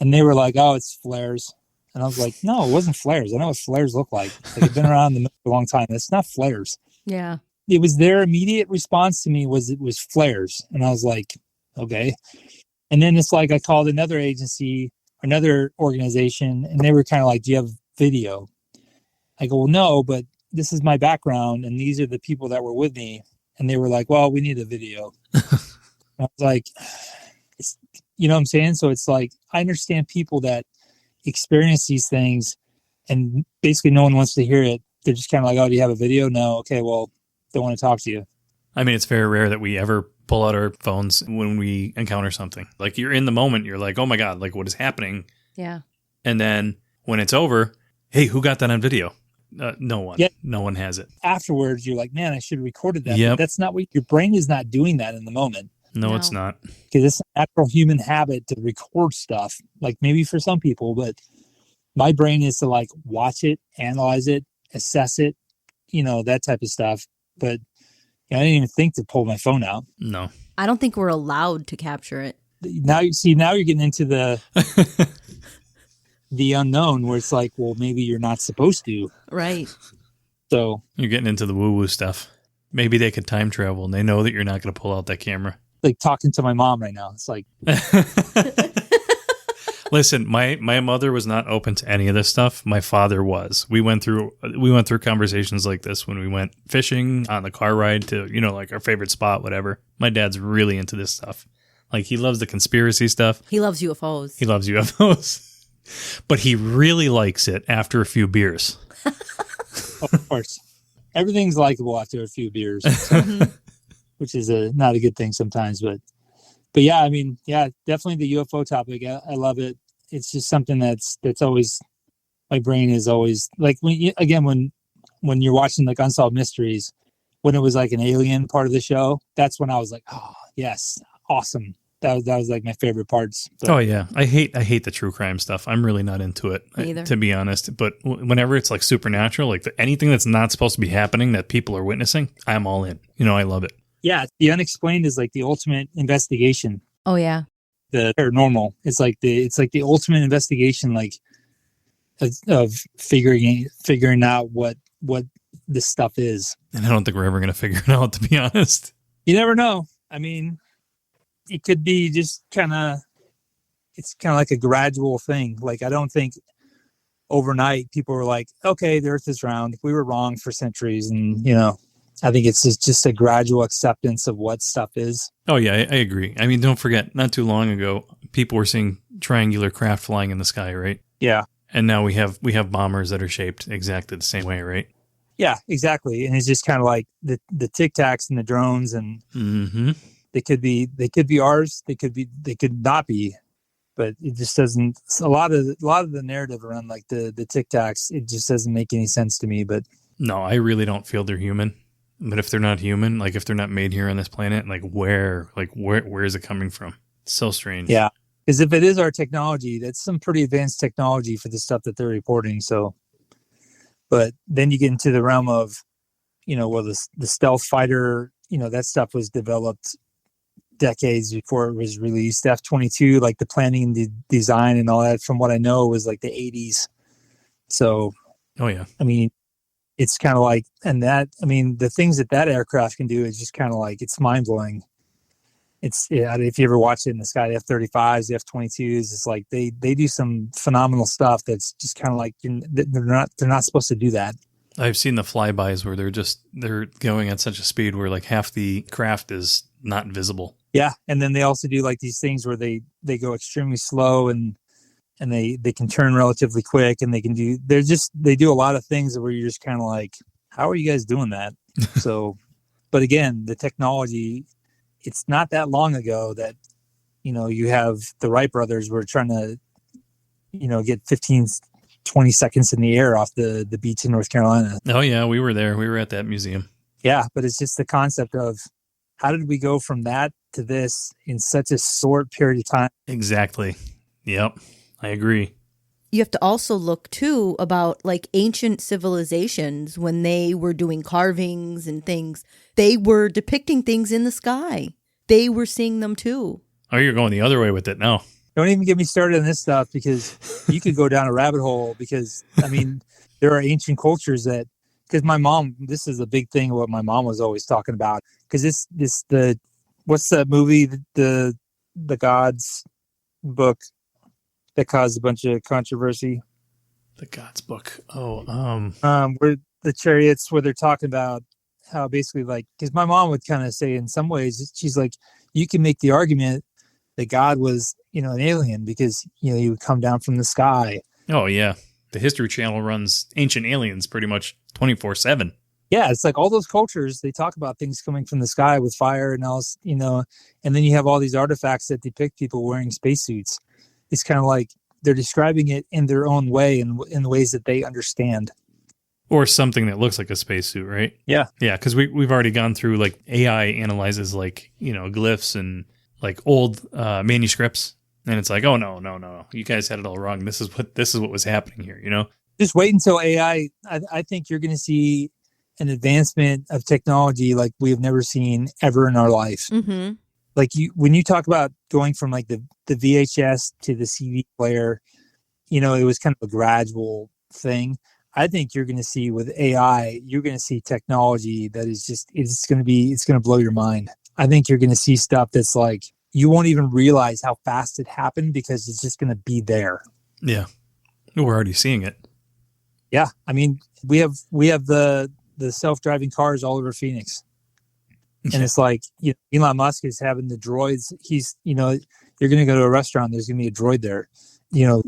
And they were like, oh, it's flares. And I was like, no, it wasn't flares. I know what flares look like. They've been around for a long time. It's not flares. Yeah. It was their immediate response to me it was flares. And I was like, okay. And then it's like I called another agency, another organization, and they were kind of like, do you have video? I go, well, no, but this is my background, and these are the people that were with me. And they were like, well, we need a video. I was like, you know what I'm saying? So it's like, I understand people that experience these things and basically no one wants to hear it. They're just kind of like, oh, do you have a video? No. Okay, well, don't want to talk to you. I mean, it's very rare that we ever pull out our phones when we encounter something. Like, you're in the moment, you're like, oh my God, like, what is happening? Yeah. And then when it's over, hey, who got that on video? No one. Yeah. No one has it. Afterwards, you're like, man, I should have recorded that. Yep. But that's not what your brain is not doing that in the moment. No, it's not. Because it's a natural human habit to record stuff. Like maybe for some people, but my brain is to like watch it, analyze it, assess it, you know, that type of stuff. But I didn't even think to pull my phone out. No. I don't think we're allowed to capture it. Now you're getting into the the unknown where it's like, well, maybe you're not supposed to. Right. So you're getting into the woo-woo stuff. Maybe they could time travel and they know that you're not going to pull out that camera. Like talking to my mom right now. It's like, listen, my mother was not open to any of this stuff. My father was. We went through conversations like this when we went fishing on the car ride to, you know, like our favorite spot, whatever. My dad's really into this stuff. Like, he loves the conspiracy stuff. He loves UFOs. He loves UFOs. But he really likes it after a few beers. of course, everything's likable after a few beers, which is not a good thing sometimes. But yeah, I mean, yeah, definitely the UFO topic. I love it. It's just something that's always, my brain is always like when you're watching like Unsolved Mysteries, when it was like an alien part of the show, that's when I was like, oh yes, awesome. That was like my favorite parts. But, oh yeah, I hate the true crime stuff. I'm really not into it, either, to be honest. But whenever it's like supernatural, like anything that's not supposed to be happening that people are witnessing, I'm all in. You know, I love it. Yeah, the unexplained is like the ultimate investigation. Oh yeah, the paranormal. It's like the ultimate investigation, like of figuring out what this stuff is. And I don't think we're ever going to figure it out, to be honest. You never know. I mean, it could be just it's kind of like a gradual thing. Like, I don't think overnight people were like, okay, the earth is round. We were wrong for centuries. And, you know, I think it's just a gradual acceptance of what stuff is. Oh yeah, I agree. I mean, don't forget, not too long ago, people were seeing triangular craft flying in the sky, right? Yeah. And now we have bombers that are shaped exactly the same way, right? Yeah, exactly. And it's just kind of like the Tic Tacs and the drones, and they could be ours. They could not be, but it just doesn't. A lot of the narrative around like the Tic Tacs, it just doesn't make any sense to me. But no, I really don't feel they're human. But if they're not human, like if they're not made here on this planet, like where is it coming from? It's so strange. Yeah, because if it is our technology, that's some pretty advanced technology for the stuff that they're reporting. So, but then you get into the realm of, you know, well, the stealth fighter, you know, that stuff was developed decades before it was released. F-22, like the planning and the design and all that, from what I know, was like the 80s. So, oh yeah, I mean, it's kind of like, and that, I mean, the things that aircraft can do is just kind of like, it's mind blowing. It's, yeah, if you ever watch it in the sky, the F-35s, the F-22s, it's like they do some phenomenal stuff that's just kind of like, they're not supposed to do that. I've seen the flybys where they're going at such a speed where like half the craft is not visible. Yeah, and then they also do like these things where they go extremely slow and they can turn relatively quick, and they do a lot of things where you're just kind of like, how are you guys doing that? So, but again, the technology, it's not that long ago that, you know, you have the Wright brothers were trying to, you know, get 15, 20 seconds in the air off the beach in North Carolina. Oh yeah, we were there. We were at that museum. Yeah, but it's just the concept of how did we go from that to this in such a short period of time? Exactly. Yep. I agree. You have to also look too about like ancient civilizations when they were doing carvings and things. They were depicting things in the sky. They were seeing them too. Oh, you're going the other way with it now. Don't even get me started on this stuff, because you could go down a rabbit hole, because I mean, there are ancient cultures that, because my mom, this is a big thing what my mom was always talking about, because what's that movie, the Gods book that caused a bunch of controversy? The Gods book. Oh, where the chariots, where they're talking about how basically like, because my mom would kind of say in some ways, she's like, you can make the argument that God was, an alien because, he would come down from the sky. Oh, yeah. The History Channel runs Ancient Aliens pretty much 24/7. Yeah, it's like all those cultures, they talk about things coming from the sky with fire and else, and then you have all these artifacts that depict people wearing spacesuits. It's kind of like they're describing it in their own way and in the ways that they understand. Or something that looks like a spacesuit, right? Yeah. Yeah, because we've already gone through, like, AI analyzes, like, glyphs and, like, old manuscripts. And it's like, oh, no. You guys had it all wrong. This is what was happening here, Just wait until AI. I think you're going to see an advancement of technology like we have never seen ever in our life. Mm-hmm. Like when you talk about going from like the VHS to the CD player, it was kind of a gradual thing. I think you're going to see with AI, you're going to see technology that is just, it's going to blow your mind. I think you're going to see stuff that's like, you won't even realize how fast it happened because it's just going to be there. Yeah. We're already seeing it. Yeah. I mean, we have the self-driving cars all over Phoenix. And it's like, Elon Musk is having the droids. He's, you're going to go to a restaurant, there's going to be a droid there,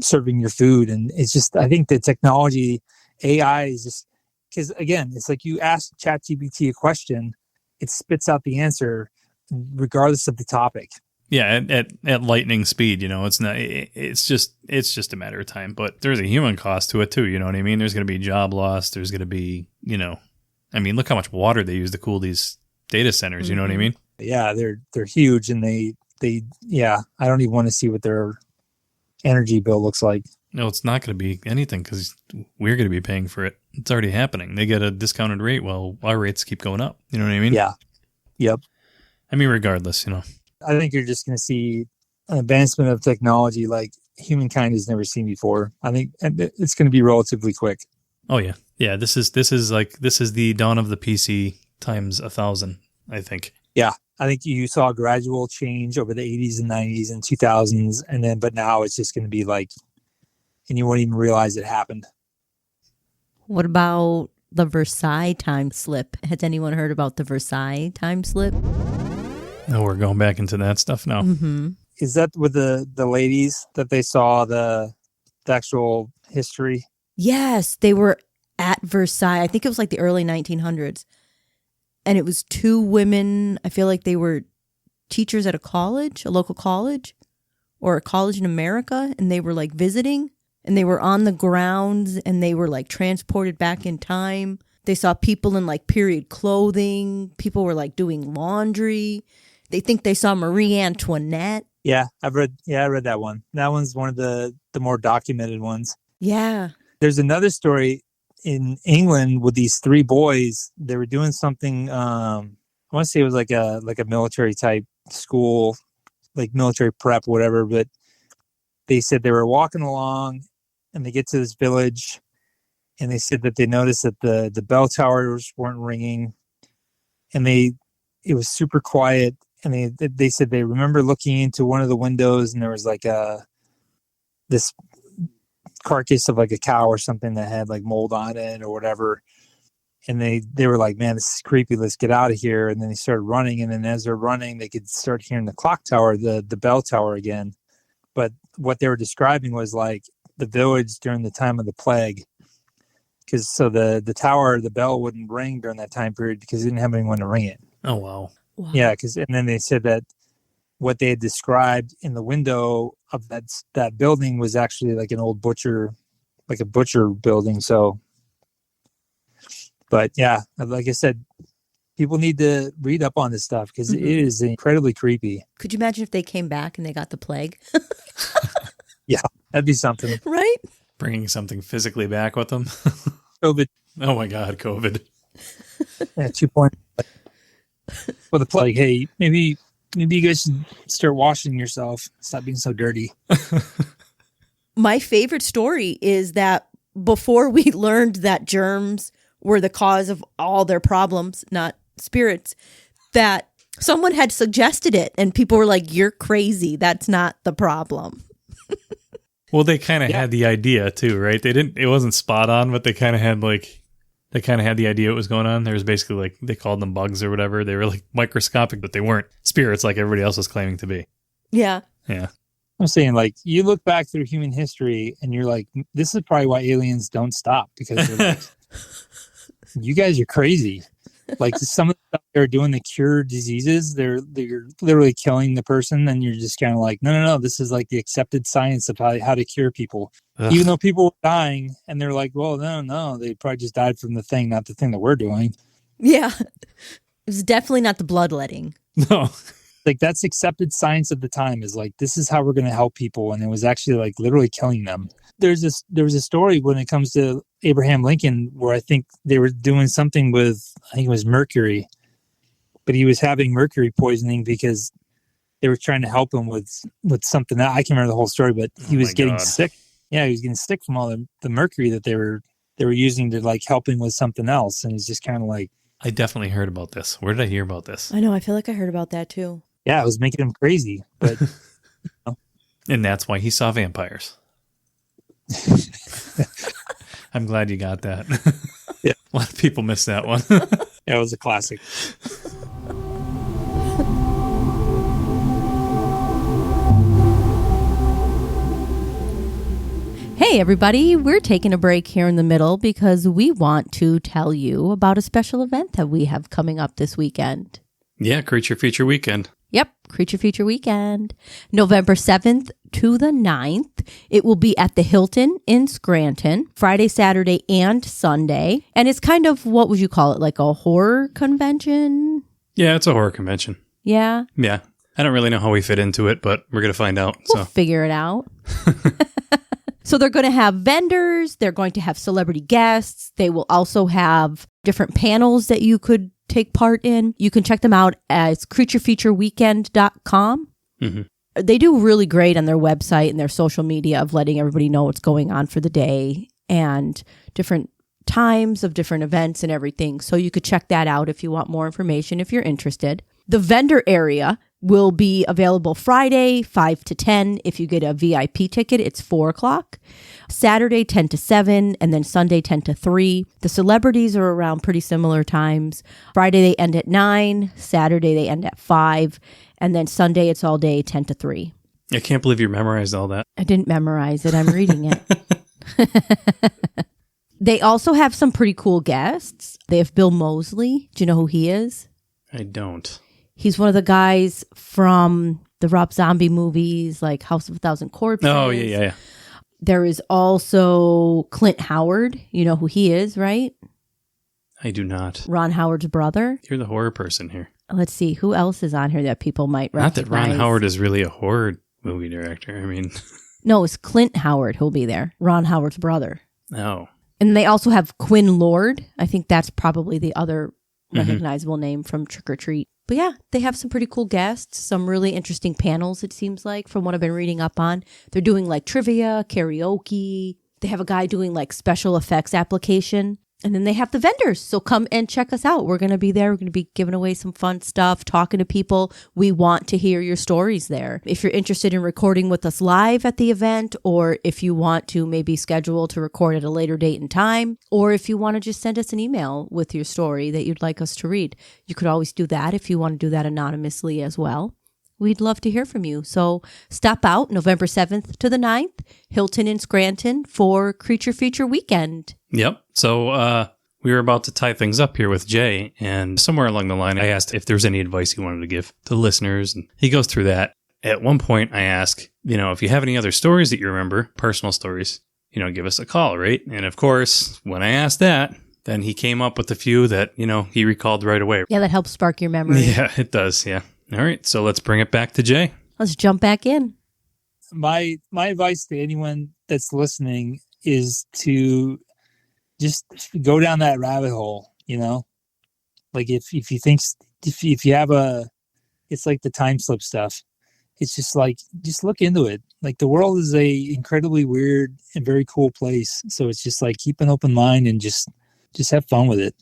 serving your food. And it's just, I think the technology, AI is just, because again, it's like you ask ChatGPT a question, it spits out the answer regardless of the topic. Yeah, at lightning speed, it's not. It's just a matter of time. But there's a human cost to it too. You know what I mean? There's going to be job loss. There's going to be, I mean, look how much water they use to cool these data centers. You know what I mean? Yeah, they're huge, and they yeah. I don't even want to see what their energy bill looks like. No, it's not going to be anything because we're going to be paying for it. It's already happening. They get a discounted rate while our rates keep going up. You know what I mean? Yeah. Yep. I mean, regardless, I think you're just going to see an advancement of technology like humankind has never seen before. I think it's going to be relatively quick. Oh yeah, yeah. This is the dawn of the PC times 1,000. I think. Yeah, I think you saw a gradual change over the 80s and 90s and 2000s, but now it's just going to be like, and you won't even realize it happened. What about the Versailles time slip? Has anyone heard about the Versailles time slip? No, we're going back into that stuff now. Mm-hmm. Is that with the ladies that they saw the actual history? Yes, they were at Versailles. I think it was like the early 1900s. And it was two women. I feel like they were teachers at a local college, or a college in America. And they were like visiting, and they were on the grounds, and they were like transported back in time. They saw people in like period clothing. People were like doing laundry. They think they saw Marie Antoinette. Yeah, I read that one. That one's one of the more documented ones. Yeah. There's another story in England with these three boys. They were doing something. I want to say it was like a military type school, like military prep, whatever. But they said they were walking along, and they get to this village, and they said that they noticed that the bell towers weren't ringing, and it was super quiet. And they said they remember looking into one of the windows, and there was like this carcass of like a cow or something that had like mold on it or whatever. And they were like, man, this is creepy. Let's get out of here. And then they started running. And then as they're running, they could start hearing the clock tower, the bell tower again. But what they were describing was like the village during the time of the plague. Because so the tower, the bell wouldn't ring during that time period because they didn't have anyone to ring it. Oh, wow. Wow. Yeah, and then they said that what they had described in the window of that building was actually like an old butcher, like a butcher building. So, but yeah, like I said, people need to read up on this stuff because it is incredibly creepy. Could you imagine if they came back and they got the plague? Yeah, that'd be something. Right? Bringing something physically back with them. COVID. Oh my God, COVID. Yeah, 2.0. Well, the plague. Hey, maybe you guys should start washing yourself. Stop being so dirty. My favorite story is that before we learned that germs were the cause of all their problems, not spirits, that someone had suggested it, and people were like, "You're crazy. That's not the problem." Well, they kind of had the idea too, right? It wasn't spot on, but they kind of had like They kind of had the idea what was going on. There was basically like, they called them bugs or whatever. They were like microscopic, but they weren't spirits like everybody else was claiming to be. Yeah. Yeah. I'm saying, like, you look back through human history and you're like, this is probably why aliens don't stop, because they're like, you guys are crazy. Like, some of the stuff they're doing to cure diseases, they're literally killing the person, and you're just kind of like, no, this is like the accepted science of how to cure people. Ugh. Even though people were dying, and they're like, well, no, they probably just died from the thing, not the thing that we're doing. Yeah. It was definitely not the bloodletting. No. Like, that's accepted science at the time, is like, this is how we're going to help people. And it was actually like literally killing them. There was a story when it comes to Abraham Lincoln where I think they were doing something with, I think it was mercury, but he was having mercury poisoning because they were trying to help him with something. I can't remember the whole story, but he was getting sick. Yeah, he was getting sick from all the mercury that they were using to like help him with something else. And it's just kind of like, I definitely heard about this. Where did I hear about this? I know. I feel like I heard about that too. yeah, it was making him crazy. But And that's why he saw vampires. I'm glad you got that. Yeah. A lot of people miss that one. yeah, it was a classic. Hey, everybody. We're taking a break here in the middle because we want to tell you about a special event that we have coming up this weekend. Yeah, Creature Feature Weekend. Yep, Creature Feature Weekend. November 7th to the 9th. It will be at the Hilton in Scranton, Friday, Saturday, and Sunday. And it's kind of, what would you call it, like a horror convention? Yeah, it's a horror convention. Yeah. Yeah. I don't really know how we fit into it, but we're going to find out. We'll figure it out. So they're going to have vendors. They're going to have celebrity guests. They will also have different panels that you could take part in. You can check them out as creaturefeatureweekend.com. Mm-hmm. They do really great on their website and their social media of letting everybody know what's going on for the day and different times of different events and everything. So you could check that out if you want more information, if you're interested. The vendor area will be available Friday, 5 to 10. If you get a VIP ticket, it's 4 o'clock. Saturday, 10 to 7, and then Sunday, 10 to 3. The celebrities are around pretty similar times. Friday, they end at 9. Saturday, they end at 5. And then Sunday, it's all day, 10 to 3. I can't believe you memorized all that. I didn't memorize it. I'm reading it. They also have some pretty cool guests. They have Bill Moseley. Do you know who he is? I don't. He's one of the guys from the Rob Zombie movies, like House of a Thousand Corpses. Oh, yeah. There is also Clint Howard. You know who he is, right? I do not. Ron Howard's brother. You're the horror person here. Let's see. Who else is on here that people might recognize? Not that Ron Howard is really a horror movie director. I mean... No, it's Clint Howard who'll be there. Ron Howard's brother. Oh. And they also have Quinn Lord. I think that's probably the other recognizable name from Trick or Treat. But yeah, they have some pretty cool guests, some really interesting panels, it seems like, from what I've been reading up on. They're doing like trivia, karaoke. They have a guy doing like special effects application. And then they have the vendors. So come and check us out. We're going to be there. We're going to be giving away some fun stuff, talking to people. We want to hear your stories there. If you're interested in recording with us live at the event, or if you want to maybe schedule to record at a later date and time, or if you want to just send us an email with your story that you'd like us to read, you could always do that if you want to do that anonymously as well. We'd love to hear from you. So stop out November 7th to the 9th, Hilton in Scranton for Creature Feature Weekend. Yep. So we were about to tie things up here with Jay, and somewhere along the line, I asked if there's any advice he wanted to give to listeners, and he goes through that. At one point, I ask, if you have any other stories that you remember, personal stories, give us a call, right? And of course, when I asked that, then he came up with a few that, he recalled right away. Yeah, that helps spark your memory. Yeah, it does. Yeah. All right. So let's bring it back to Jay. Let's jump back in. My advice to anyone that's listening is to just go down that rabbit hole, like if you think, if you have it's like the time slip stuff. It's just like, just look into it. Like, the world is a incredibly weird and very cool place. So it's just like, keep an open mind and just have fun with it.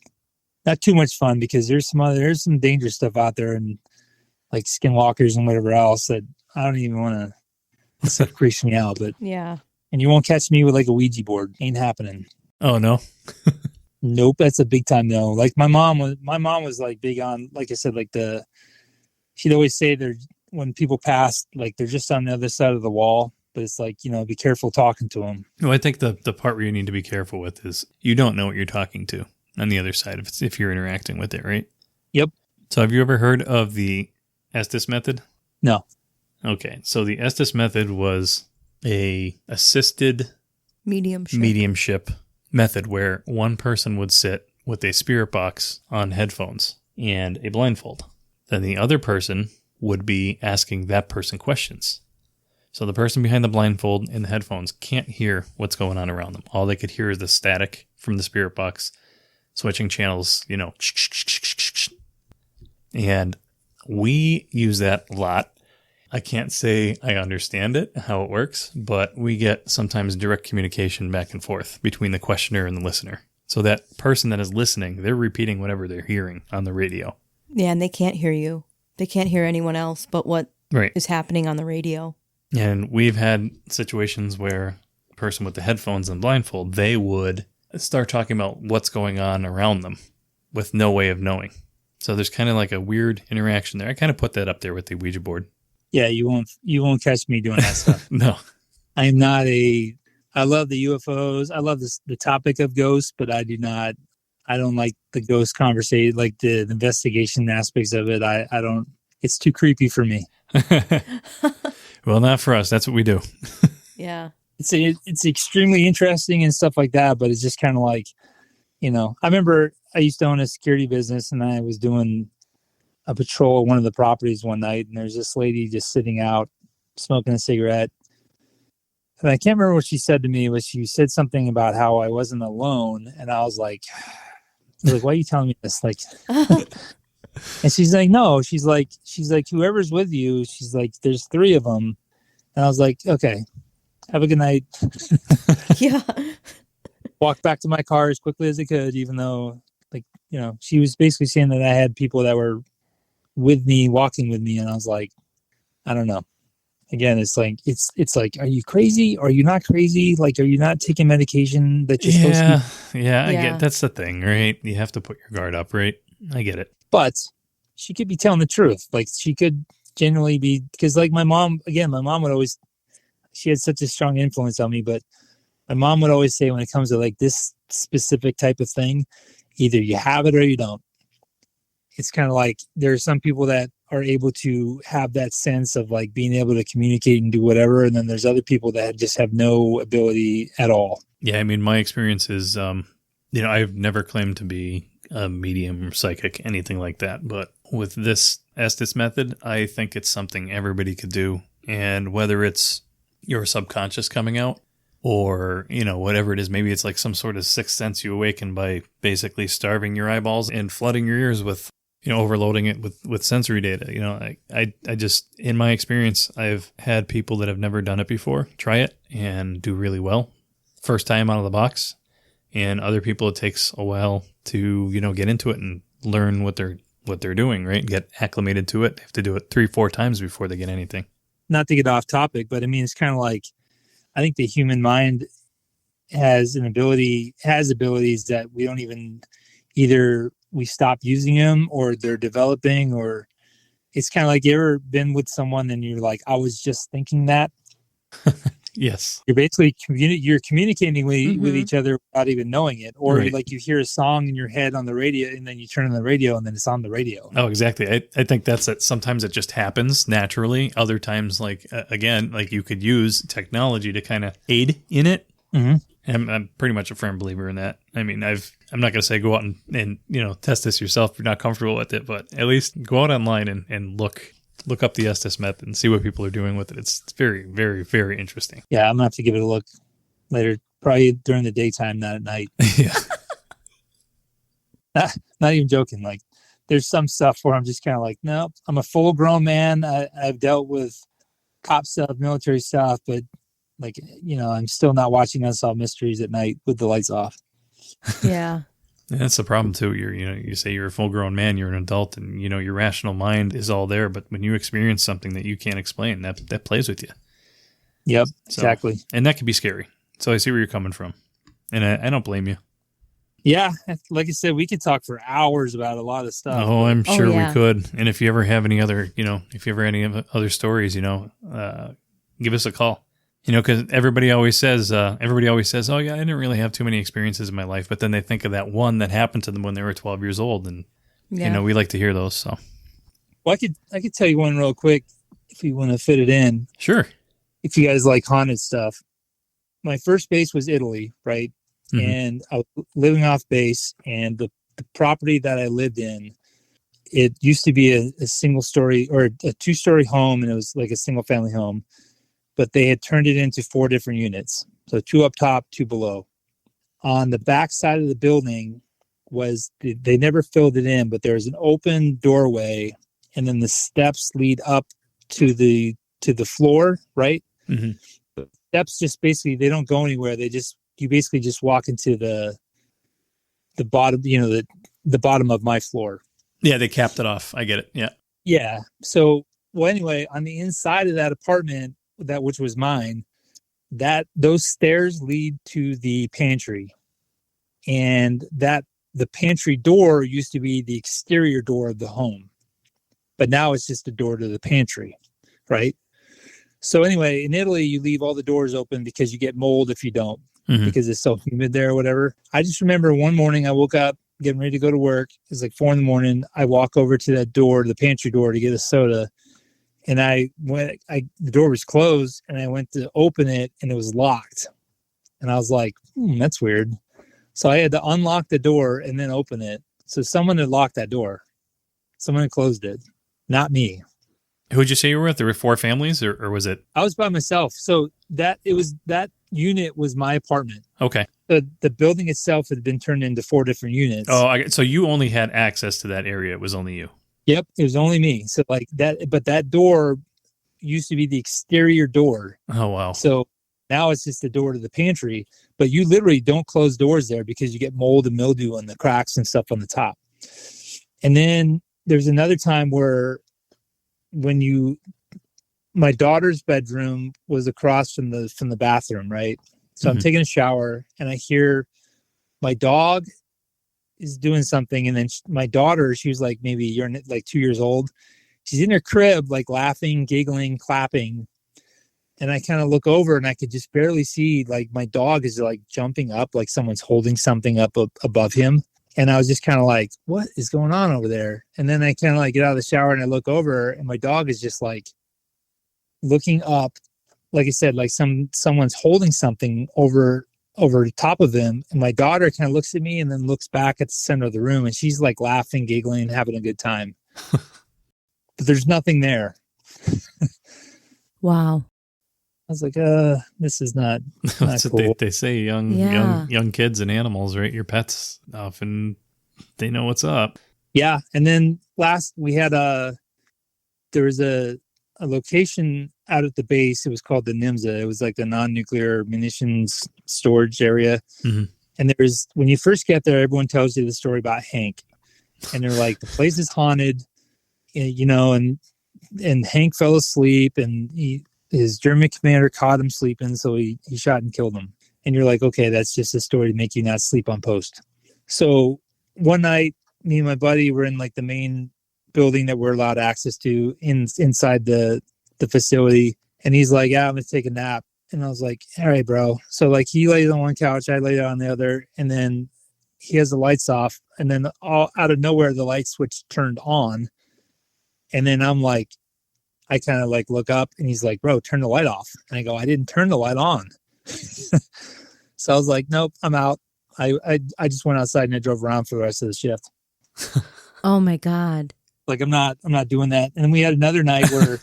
Not too much fun, because there's some dangerous stuff out there, and like skinwalkers and whatever else that I don't even want to, stuff freaks me out. But yeah. And you won't catch me with like a Ouija board. Ain't happening. Oh, no. Nope, that's a big time no. Like my mom was like big on, like I said, like she'd always say when people pass, like they're just on the other side of the wall, but it's like, be careful talking to them. Well, I think the part where you need to be careful with is you don't know what you're talking to on the other side if you're interacting with it, right? Yep. So have you ever heard of the Estes method? No. Okay, so the Estes method was a assisted mediumship method where one person would sit with a spirit box on headphones and a blindfold. Then the other person would be asking that person questions. So the person behind the blindfold and the headphones can't hear what's going on around them. All they could hear is the static from the spirit box, switching channels, And we use that a lot. I can't say I understand it, how it works, but we get sometimes direct communication back and forth between the questioner and the listener. So that person that is listening, they're repeating whatever they're hearing on the radio. Yeah, and they can't hear you. They can't hear anyone else but what is happening on the radio. And we've had situations where a person with the headphones and blindfold, they would start talking about what's going on around them with no way of knowing. So there's kind of like a weird interaction there. I kind of put that up there with the Ouija board. Yeah, you won't catch me doing that stuff. No. I love the UFOs. I love the topic of ghosts, but I don't like the ghost conversation, like the investigation aspects of it. I don't, it's too creepy for me. Well, not for us. That's what we do. Yeah. It's extremely interesting and stuff like that, but it's just kind of like, I remember I used to own a security business and I was doing a patrol at one of the properties one night, and there's this lady just sitting out smoking a cigarette. And I can't remember what she said to me, but she said something about how I wasn't alone. And I was like, why are you telling me this? Like, and she's like, no, she's like, whoever's with you, she's like, there's 3 of them. And I was like, okay, have a good night. Yeah. Walked back to my car as quickly as I could, even though, she was basically saying that I had people that were with me, walking with me. And I was like, I don't know. Again, it's like, are you crazy? Or are you not crazy? Like, are you not taking medication that you're supposed to? Yeah, I get, that's the thing, right? You have to put your guard up, right? I get it. But she could be telling the truth. Like, she could genuinely be, because like my mom would always, she had such a strong influence on me, but my mom would always say when it comes to like this specific type of thing, either you have it or you don't. It's kind of like there are some people that are able to have that sense of like being able to communicate and do whatever. And then there's other people that just have no ability at all. Yeah. I mean, my experience is, I've never claimed to be a medium or psychic, anything like that. But with this Estes method, I think it's something everybody could do. And whether it's your subconscious coming out or, whatever it is, maybe it's like some sort of sixth sense you awaken by basically starving your eyeballs and flooding your ears with, overloading it with sensory data. I just, in my experience, I've had people that have never done it before try it and do really well. First time out of the box. And other people, it takes a while to, get into it and learn what they're doing, right? Get acclimated to it. They have to do it 3-4 times before they get anything. Not to get off topic, but I mean, it's kind of like, I think the human mind has abilities that we don't even, either we stop using them or they're developing, or it's kind of like, you ever been with someone and you're like, I was just thinking that. Yes. You're basically communicating with each other without even knowing it. Or like you hear a song in your head on the radio and then you turn on the radio and then it's on the radio. Oh, exactly. I think that's it. Sometimes it just happens naturally. Other times, like, again, like you could use technology to kind of aid in it. Mm-hmm. And I'm pretty much a firm believer in that. I mean, I'm not going to say go out and test this yourself if you're not comfortable with it, but at least go out online and look up the Estes method and see what people are doing with it. It's very, very, very interesting. Yeah, I'm going to have to give it a look later, probably during the daytime, not at night. Yeah. Not even joking. Like, there's some stuff where I'm just kind of like, no, I'm a full grown man. I've dealt with cop stuff, military stuff, but like, I'm still not watching Unsolved Mysteries at night with the lights off. Yeah. That's the problem too. You say you're a full grown man, you're an adult, and your rational mind is all there. But when you experience something that you can't explain, that plays with you. Yep, exactly. And that can be scary. So I see where you're coming from, and I don't blame you. Yeah, like I said, we could talk for hours about a lot of stuff. Oh, I'm sure yeah. we could. And if you ever have any other, if you ever any other stories, give us a call. Because everybody always says, oh yeah, I didn't really have too many experiences in my life, but then they think of that one that happened to them when they were 12 years old, and we like to hear those. So, well, I could tell you one real quick if you want to fit it in. Sure. If you guys like haunted stuff, my first base was Italy, right? Mm-hmm. And I was living off base, and the property that I lived in, it used to be a single story or a 2-story home, and it was like a single family home, but they had turned it into 4 different units. So 2 up top, 2 below. On the back side of the building they never filled it in, but there was an open doorway, and then the steps lead up to the floor, right? Mm-hmm. The steps just basically, they don't go anywhere. You basically just walk into the bottom, the bottom of my floor. Yeah, they capped it off. I get it. Yeah. Yeah. So, well, anyway, on the inside of that apartment, which was mine, those stairs lead to the pantry, and the pantry door used to be the exterior door of the home, but now it's just a door to the pantry, right? So anyway, in Italy, you leave all the doors open because you get mold if you don't, because it's so humid there or whatever. I just remember one morning I woke up getting ready to go to work. It's like 4 a.m. I walk over to that door, the pantry door, to get a soda. And the door was closed, and I went to open it, and it was locked. And I was like, that's weird. So I had to unlock the door and then open it. So someone had locked that door. Someone had closed it, not me. Who'd you say you were with? There were 4 families, or was it? I was by myself. So that unit was my apartment. Okay. The building itself had been turned into 4 different units. Oh, so you only had access to that area. It was only you. Yep. It was only me. So like that, but that door used to be the exterior door. Oh, wow. So now it's just the door to the pantry, but you literally don't close doors there because you get mold and mildew on the cracks and stuff on the top. And then there's another time where my daughter's bedroom was across from the bathroom, right? So I'm taking a shower, and I hear my dog is doing something, and then my daughter, she was like maybe 2 years old. She's in her crib, like laughing, giggling, clapping. And I kind of look over, and I could just barely see, like, my dog is like jumping up, like someone's holding something up above him. And I was just kind of like, what is going on over there? And then I kind of like get out of the shower, and I look over, and my dog is just like looking up, like I said, like someone's holding something over the top of him. And my daughter kind of looks at me and then looks back at the center of the room, and she's like laughing, giggling, having a good time. But there's nothing there. Wow. I was like, this is not That's cool. what they say. Young kids and animals, right? Your pets often, they know what's up. Yeah. And then last we had there was a location out at the base. It was called the NIMSA. It was like the non-nuclear munitions storage area. Mm-hmm. And when you first get there, everyone tells you the story about Hank, and they're like, the place is haunted, and Hank fell asleep, and his German commander caught him sleeping, so he shot and killed him. And you're like, okay, that's just a story to make you not sleep on post. So one night, me and my buddy were in like the main building that we're allowed access to inside the facility. And he's like, yeah, I'm going to take a nap. And I was like, all right, bro. So like he lays on one couch, I lay on the other, and then he has the lights off. And then all out of nowhere, the light switch turned on. And then I'm like, I kind of like look up, and he's like, bro, turn the light off. And I go, I didn't turn the light on. So I was like, nope, I'm out. I just went outside and I drove around for the rest of the shift. Oh my God. Like, I'm not doing that. And then we had another night where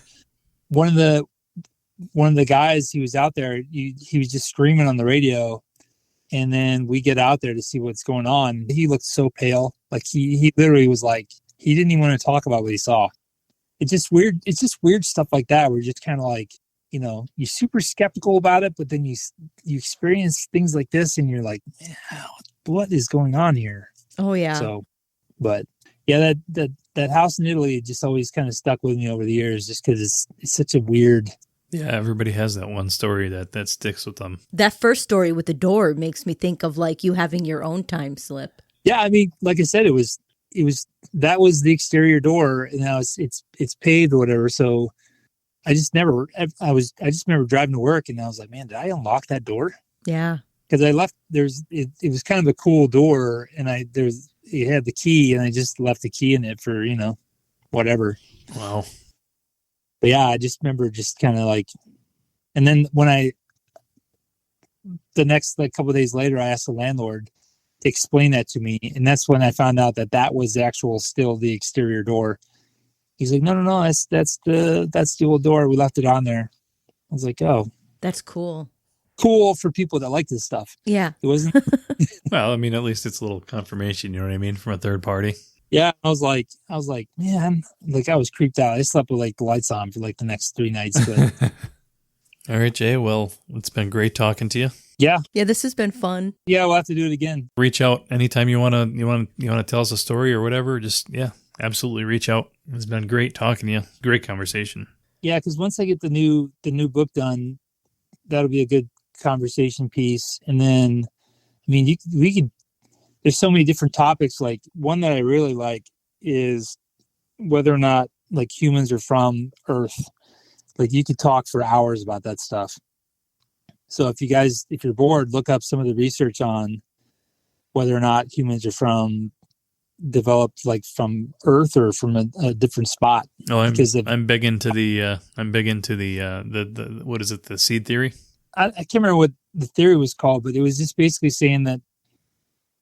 one of the guys, he was out there, he was just screaming on the radio. And then we get out there to see what's going on. He looked so pale. Like he literally was like, he didn't even want to talk about what he saw. It's just weird. It's just weird stuff like that. Where you're just kind of like, you're super skeptical about it, but then you experience things like this, and you're like, man, what is going on here? Oh yeah. So, but yeah, that house in Italy just always kind of stuck with me over the years, just because it's such a weird Yeah, everybody has that one story that sticks with them. That first story with the door makes me think of like you having your own time slip. Yeah, I mean, like I said, it was that was the exterior door, and now it's paved or whatever. So I just remember driving to work, and I was like, man, did I unlock that door? Yeah. Because I left. It was kind of a cool door, and it had the key, and I just left the key in it for whatever. Wow. But yeah, I just remember just kind of like, and then the next like couple of days later, I asked the landlord to explain that to me, and that's when I found out that was still the exterior door. He's like, no, that's the old door. We left it on there. I was like, oh, that's cool for people that like this stuff. Yeah, it wasn't. Well, I mean, at least it's a little confirmation. You know what I mean, from a third party. Yeah, I was like, man, like I was creeped out. I slept with like the lights on for like the next 3 nights. But... All right, Jay. Well, it's been great talking to you. Yeah, this has been fun. Yeah, we'll have to do it again. Reach out anytime you want to tell us a story or whatever. Just absolutely reach out. It's been great talking to you. Great conversation. Yeah, because once I get the new book done, that'll be a good conversation piece. And then, I mean, we could. There's so many different topics. Like one that I really like is whether or not like humans are from Earth. Like you could talk for hours about that stuff. So if you're bored, look up some of the research on whether or not humans are developed like from Earth or from a different spot. Oh, I'm big into the what is it? The seed theory. I can't remember what the theory was called, but it was just basically saying that,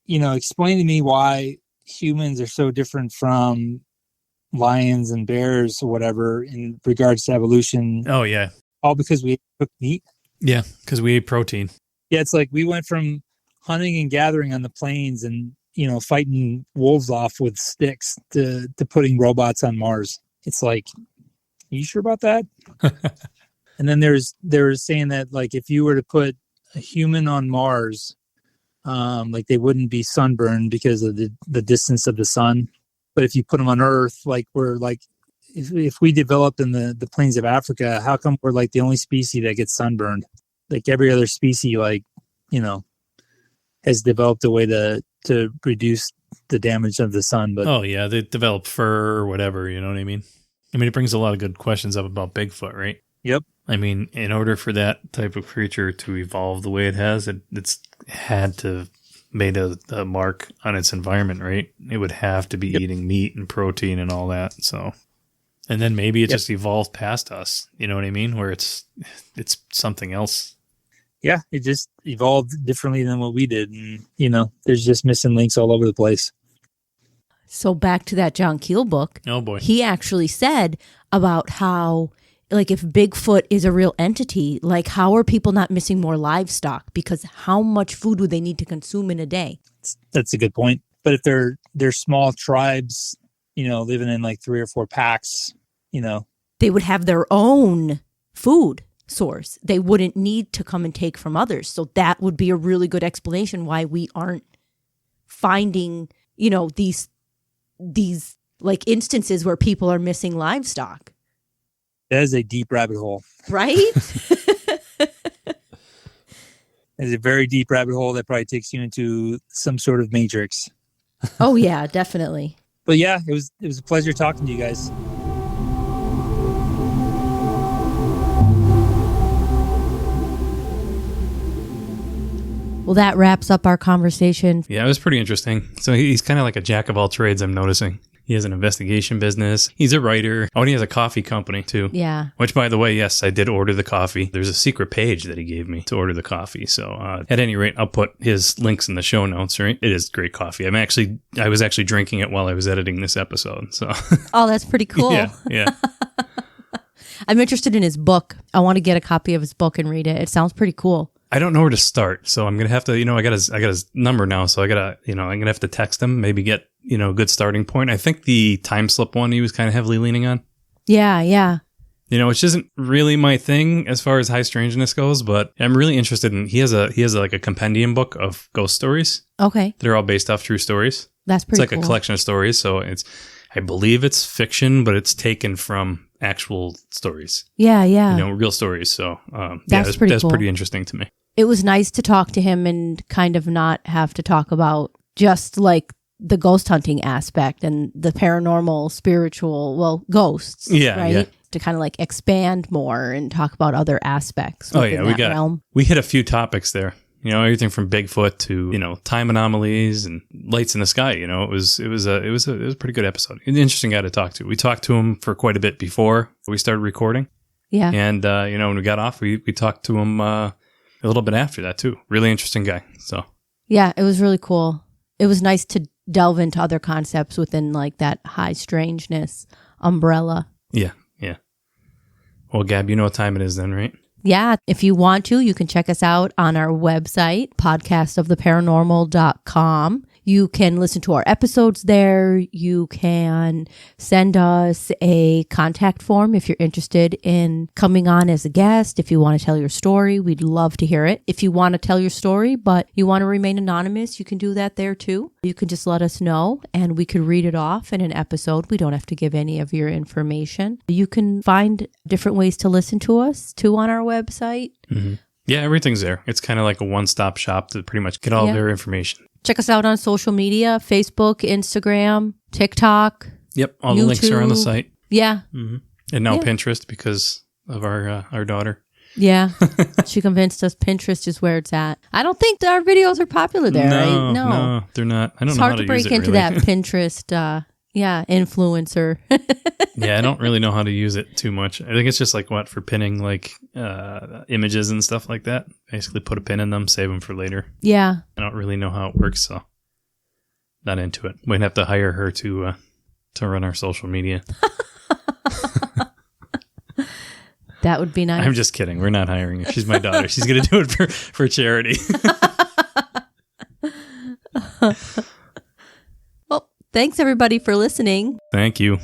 explain to me why humans are so different from lions and bears or whatever in regards to evolution. Oh, yeah. All because we cooked meat? Yeah, because we ate protein. Yeah, it's like we went from hunting and gathering on the plains and, fighting wolves off with sticks to putting robots on Mars. It's like, are you sure about that? And then they were saying that, like, if you were to put a human on Mars, like they wouldn't be sunburned because of the distance of the sun. But if you put them on Earth, like we're like, if we developed in the plains of Africa, how come we're like the only species that gets sunburned? Like every other species, like, has developed a way to reduce the damage of the sun. But oh yeah, they develop fur or whatever. You know what I mean? I mean, it brings a lot of good questions up about Bigfoot, right? Yep. I mean, in order for that type of creature to evolve the way it has, it's had to made a mark on its environment, right? It would have to be eating meat and protein and all that. So, and then maybe it just evolved past us. You know what I mean? Where it's something else. Yeah, it just evolved differently than what we did. And, there's just missing links all over the place. So back to that John Keel book. Oh, boy. He actually said about how, like, if Bigfoot is a real entity, like, how are people not missing more livestock? Because how much food would they need to consume in a day? That's a good point. But if they're small tribes, living in like 3 or 4 packs, they would have their own food source. They wouldn't need to come and take from others. So that would be a really good explanation why we aren't finding, these like instances where people are missing livestock. That is a deep rabbit hole. Right? It's a very deep rabbit hole that probably takes you into some sort of matrix. Oh, yeah, definitely. But yeah, it was a pleasure talking to you guys. Well, that wraps up our conversation. Yeah, it was pretty interesting. So he's kind of like a jack of all trades, I'm noticing. He has an investigation business. He's a writer. Oh, and he has a coffee company, too. Yeah. Which, by the way, yes, I did order the coffee. There's a secret page that he gave me to order the coffee. So, at any rate, I'll put his links in the show notes, right? It is great coffee. I was actually drinking it while I was editing this episode. So. Oh, that's pretty cool. Yeah. I'm interested in his book. I want to get a copy of his book and read it. It sounds pretty cool. I don't know where to start, so I'm gonna have to, I got his number now, so I'm gonna have to text him, maybe get, a good starting point. I think the time slip one he was kind of heavily leaning on. Yeah. Which isn't really my thing as far as high strangeness goes, but I'm really interested in. He has like a compendium book of ghost stories. Okay, they're all based off true stories. That's pretty. It's like cool. A collection of stories, so I believe it's fiction, but it's taken from actual stories, Yeah, yeah. real stories. So That's pretty that's cool. pretty interesting to me. It was nice to talk to him and kind of not have to talk about just like the ghost hunting aspect and the paranormal, spiritual, well, ghosts. Yeah, right? yeah. To kind of like expand more and talk about other aspects. Oh within yeah, that realm. we hit a few topics there. Everything from Bigfoot to time anomalies and lights in the sky. It was a pretty good episode. An interesting guy to talk to. We talked to him for quite a bit before we started recording. Yeah. And when we got off, we talked to him a little bit after that too. Really interesting guy. So Yeah, it was really cool. It was nice to delve into other concepts within like that high strangeness umbrella. yeah. Well, Gab, you know what time it is then, right? Yeah, if you want to, you can check us out on our website, podcastoftheparanormal.com. You can listen to our episodes there. You can send us a contact form if you're interested in coming on as a guest. If you want to tell your story, we'd love to hear it. If you want to tell your story, but you want to remain anonymous, you can do that there too. You can just let us know and we could read it off in an episode. We don't have to give any of your information. You can find different ways to listen to us too on our website. Mm-hmm. Yeah, everything's there. It's kind of like a one-stop shop to pretty much get all of their information. Check us out on social media, Facebook, Instagram, TikTok. Yep, all the links are on the site. Yeah. Mm-hmm. And now Pinterest because of our daughter. Yeah. She convinced us Pinterest is where it's at. I don't think our videos are popular there, right? No, they're not. I don't it's know how hard to to break use it, into really. that Pinterest, influencer. Yeah, I don't really know how to use it too much. I think it's just like for pinning like images and stuff like that. Basically put a pin in them, save them for later. Yeah. I don't really know how it works, so not into it. We'd have to hire her to run our social media. That would be nice. I'm just kidding. We're not hiring her. She's my daughter. She's going to do it for charity. Well, thanks everybody for listening. Thank you.